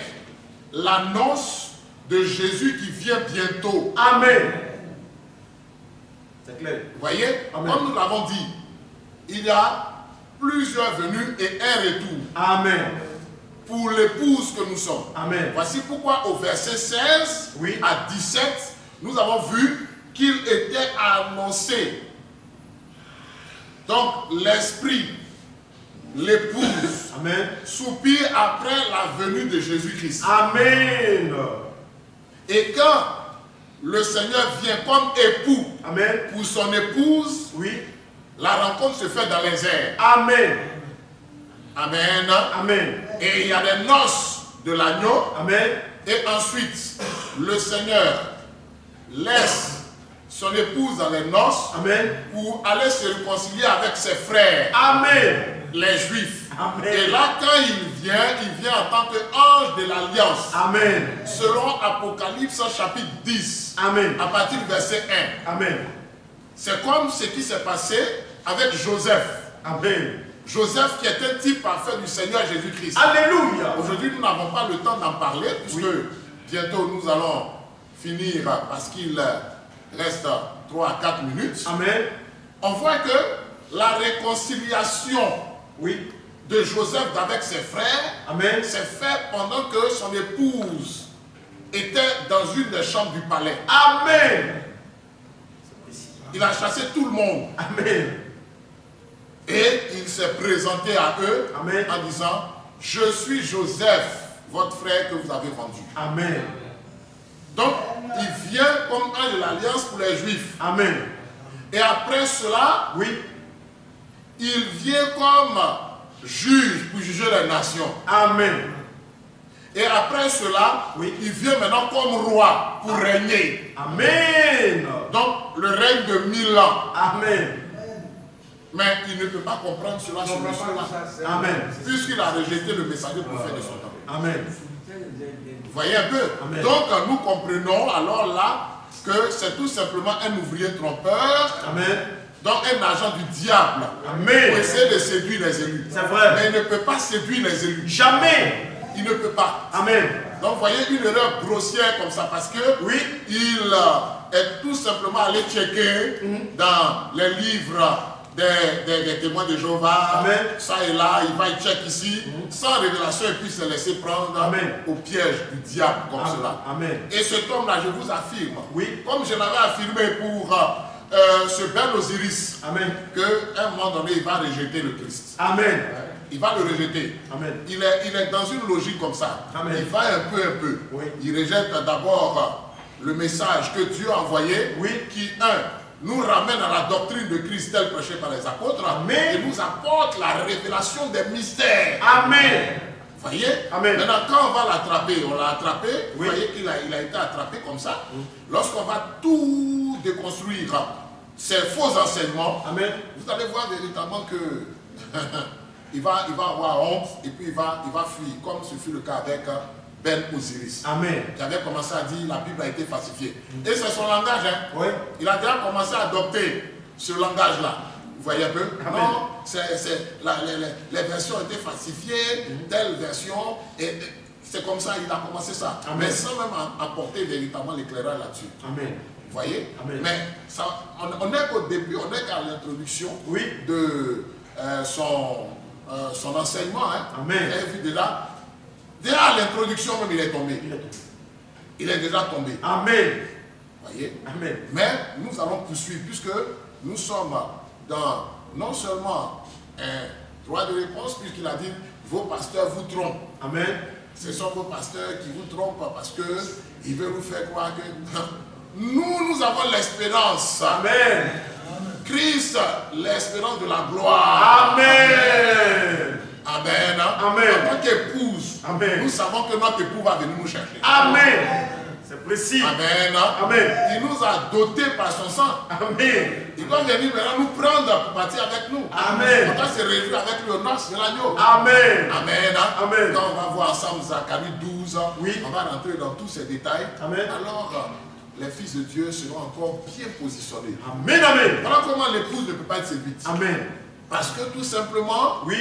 Speaker 1: l'annonce de Jésus qui vient bientôt.
Speaker 2: Amen. C'est clair.
Speaker 1: Vous voyez? Comme nous l'avons dit, il y a plusieurs venues et un retour.
Speaker 2: Amen.
Speaker 1: Pour l'épouse que nous sommes.
Speaker 2: Amen.
Speaker 1: Voici pourquoi au verset 16 à 17, nous avons vu qu'il était annoncé. Donc l'esprit, l'épouse, soupire après la venue de Jésus-Christ.
Speaker 2: Amen.
Speaker 1: Et quand le Seigneur vient comme époux pour son épouse, la rencontre se fait dans les airs.
Speaker 2: Amen.
Speaker 1: Amen.
Speaker 2: Amen.
Speaker 1: Et il y a des noces de l'agneau.
Speaker 2: Amen.
Speaker 1: Et ensuite, le Seigneur laisse son épouse dans les noces pour aller se réconcilier avec ses frères.
Speaker 2: Amen.
Speaker 1: Les Juifs.
Speaker 2: Amen.
Speaker 1: Et là, quand il vient en tant qu'ange de l'Alliance.
Speaker 2: Amen.
Speaker 1: Selon Apocalypse chapitre 10.
Speaker 2: Amen.
Speaker 1: À partir du verset 1.
Speaker 2: Amen.
Speaker 1: C'est comme ce qui s'est passé avec Joseph.
Speaker 2: Amen.
Speaker 1: Joseph qui est un type parfait du Seigneur Jésus-Christ.
Speaker 2: Alléluia.
Speaker 1: Aujourd'hui, nous n'avons pas le temps d'en parler puisque bientôt nous allons finir parce qu'il reste 3 à 4 minutes.
Speaker 2: Amen.
Speaker 1: On voit que la réconciliation de Joseph avec ses frères s'est faite pendant que son épouse était dans une des chambres du palais.
Speaker 2: Amen.
Speaker 1: Il a chassé tout le monde.
Speaker 2: Amen.
Speaker 1: Et il s'est présenté à eux.
Speaker 2: Amen.
Speaker 1: En disant, je suis Joseph, votre frère que vous avez vendu.
Speaker 2: Amen.
Speaker 1: Donc, il vient comme un de l'alliance pour les Juifs.
Speaker 2: Amen.
Speaker 1: Et après cela,
Speaker 2: oui,
Speaker 1: il vient comme juge pour juger les nations.
Speaker 2: Amen.
Speaker 1: Et après cela,
Speaker 2: oui,
Speaker 1: il vient maintenant comme roi pour régner.
Speaker 2: Amen.
Speaker 1: Donc, le règne de 1000 ans.
Speaker 2: Amen.
Speaker 1: Mais il ne peut pas comprendre cela sur le sol.
Speaker 2: Amen.
Speaker 1: Puisqu'il a rejeté le messager prophète de son temps.
Speaker 2: Amen.
Speaker 1: Vous voyez un peu?
Speaker 2: Amen.
Speaker 1: Donc, nous comprenons alors là que c'est tout simplement un ouvrier trompeur.
Speaker 2: Amen.
Speaker 1: Donc, un agent du diable.
Speaker 2: Amen.
Speaker 1: Pour essayer de séduire les élus.
Speaker 2: C'est vrai.
Speaker 1: Mais il ne peut pas séduire les élus.
Speaker 2: Jamais.
Speaker 1: Il ne peut pas.
Speaker 2: Amen.
Speaker 1: Donc, vous voyez une erreur grossière comme ça parce que
Speaker 2: oui,
Speaker 1: il est tout simplement allé checker dans les livres des témoins de Jéhovah.
Speaker 2: Amen.
Speaker 1: Ça et là, il va y check ici. Sans révélation, il puisse se laisser prendre
Speaker 2: Amen.
Speaker 1: au piège du diable comme cela.
Speaker 2: Amen.
Speaker 1: Et cet homme-là, je vous affirme,
Speaker 2: oui,
Speaker 1: comme je l'avais affirmé pour ce Ben Osiris, qu'à un moment donné, il va rejeter le Christ.
Speaker 2: Amen.
Speaker 1: Il va le rejeter.
Speaker 2: Amen.
Speaker 1: Il est dans une logique comme ça.
Speaker 2: Amen.
Speaker 1: Il va un peu.
Speaker 2: Oui.
Speaker 1: Il rejette d'abord le message que Dieu a envoyé,
Speaker 2: oui,
Speaker 1: qui, nous ramène à la doctrine de Christ telle prêchée par les apôtres.
Speaker 2: Amen.
Speaker 1: Et nous apporte la révélation des mystères.
Speaker 2: Amen.
Speaker 1: Vous voyez?
Speaker 2: Amen.
Speaker 1: Maintenant, quand on va l'attraper, on l'a attrapé,
Speaker 2: oui,
Speaker 1: vous voyez qu'il a été attrapé comme ça. Lorsqu'on va tout déconstruire, ces faux enseignements,
Speaker 2: Amen,
Speaker 1: vous allez voir véritablement que il va avoir honte et puis il va fuir, comme ce fut le cas avec Ben Osiris.
Speaker 2: Amen.
Speaker 1: Qui avait commencé à dire la Bible a été falsifiée. Et c'est son langage. Hein.
Speaker 2: Oui.
Speaker 1: Il a déjà commencé à adopter ce langage-là. Vous voyez un peu?
Speaker 2: Amen.
Speaker 1: Non, les versions ont été falsifiées, telle version, et c'est comme ça, il a commencé ça.
Speaker 2: Amen.
Speaker 1: Mais sans même apporter véritablement l'éclairage là-dessus.
Speaker 2: Amen.
Speaker 1: Vous voyez?
Speaker 2: Amen.
Speaker 1: Mais ça, on n'est qu'au début, on n'est qu'à l'introduction
Speaker 2: oui,
Speaker 1: de son enseignement. Hein.
Speaker 2: Amen.
Speaker 1: Vous avez vu déjà? Déjà à l'introduction même, il est tombé. Il est déjà tombé.
Speaker 2: Amen.
Speaker 1: Vous voyez?
Speaker 2: Amen.
Speaker 1: Mais nous allons poursuivre puisque nous sommes dans non seulement un droit de réponse, puisqu'il a dit vos pasteurs vous trompent.
Speaker 2: Amen.
Speaker 1: Ce sont vos pasteurs qui vous trompent parce qu'ils veulent vous faire croire que nous avons l'espérance.
Speaker 2: Amen.
Speaker 1: Christ, l'espérance de la gloire.
Speaker 2: Amen.
Speaker 1: Amen.
Speaker 2: Amen.
Speaker 1: En tant qu'épouse, nous savons que notre époux va venir nous chercher.
Speaker 2: Amen. C'est précis.
Speaker 1: Amen.
Speaker 2: Amen.
Speaker 1: Il nous a dotés par son sang.
Speaker 2: Amen.
Speaker 1: Il doit venir maintenant nous prendre pour partir avec nous.
Speaker 2: Amen.
Speaker 1: On doit se réjouir avec le noce de l'agneau.
Speaker 2: Amen.
Speaker 1: Amen.
Speaker 2: Amen.
Speaker 1: Quand on va voir ensemble Zacharie 12,
Speaker 2: oui,
Speaker 1: on va rentrer dans tous ces détails.
Speaker 2: Amen.
Speaker 1: Alors, les fils de Dieu seront encore bien positionnés.
Speaker 2: Amen. Amen.
Speaker 1: Voilà comment l'épouse ne peut pas être séduite.
Speaker 2: Amen.
Speaker 1: Parce que tout simplement,
Speaker 2: oui,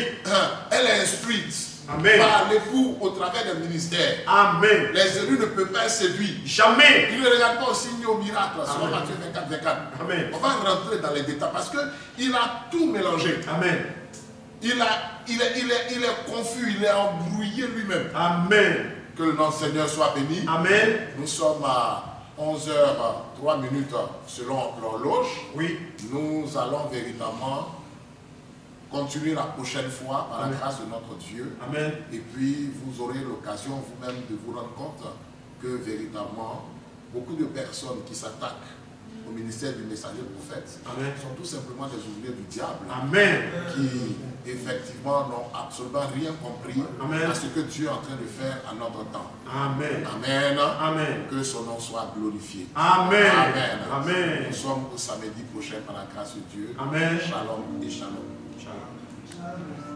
Speaker 1: elle est instruite.
Speaker 2: Amen.
Speaker 1: Par l'époux au travers des ministères.
Speaker 2: Amen.
Speaker 1: Les élus ne peuvent pas être séduits.
Speaker 2: Jamais.
Speaker 1: Ils ne regardent pas au signe au miracle. Selon Matthieu 24.
Speaker 2: Amen.
Speaker 1: On va rentrer dans les détails parce qu'il a tout mélangé.
Speaker 2: Amen.
Speaker 1: Il est confus, il est embrouillé lui-même.
Speaker 2: Amen.
Speaker 1: Que le nom du Seigneur soit béni.
Speaker 2: Amen.
Speaker 1: Nous sommes à 11h03 selon l'horloge.
Speaker 2: Oui.
Speaker 1: Nous allons véritablement continuer la prochaine fois par
Speaker 2: Amen.
Speaker 1: la grâce de notre Dieu.
Speaker 2: Amen.
Speaker 1: Et puis vous aurez l'occasion vous-même de vous rendre compte que véritablement beaucoup de personnes qui s'attaquent au ministère du messager prophète
Speaker 2: Amen.
Speaker 1: sont tout simplement des ouvriers du diable.
Speaker 2: Amen.
Speaker 1: Qui effectivement n'ont absolument rien compris.
Speaker 2: Amen.
Speaker 1: À ce que Dieu est en train de faire à notre temps.
Speaker 2: Amen.
Speaker 1: Amen.
Speaker 2: Amen.
Speaker 1: Que son nom soit glorifié.
Speaker 2: Amen.
Speaker 1: Amen.
Speaker 2: Amen.
Speaker 1: Nous sommes au samedi prochain par la grâce de Dieu.
Speaker 2: Amen.
Speaker 1: Shalom et shalom.
Speaker 2: Shalom.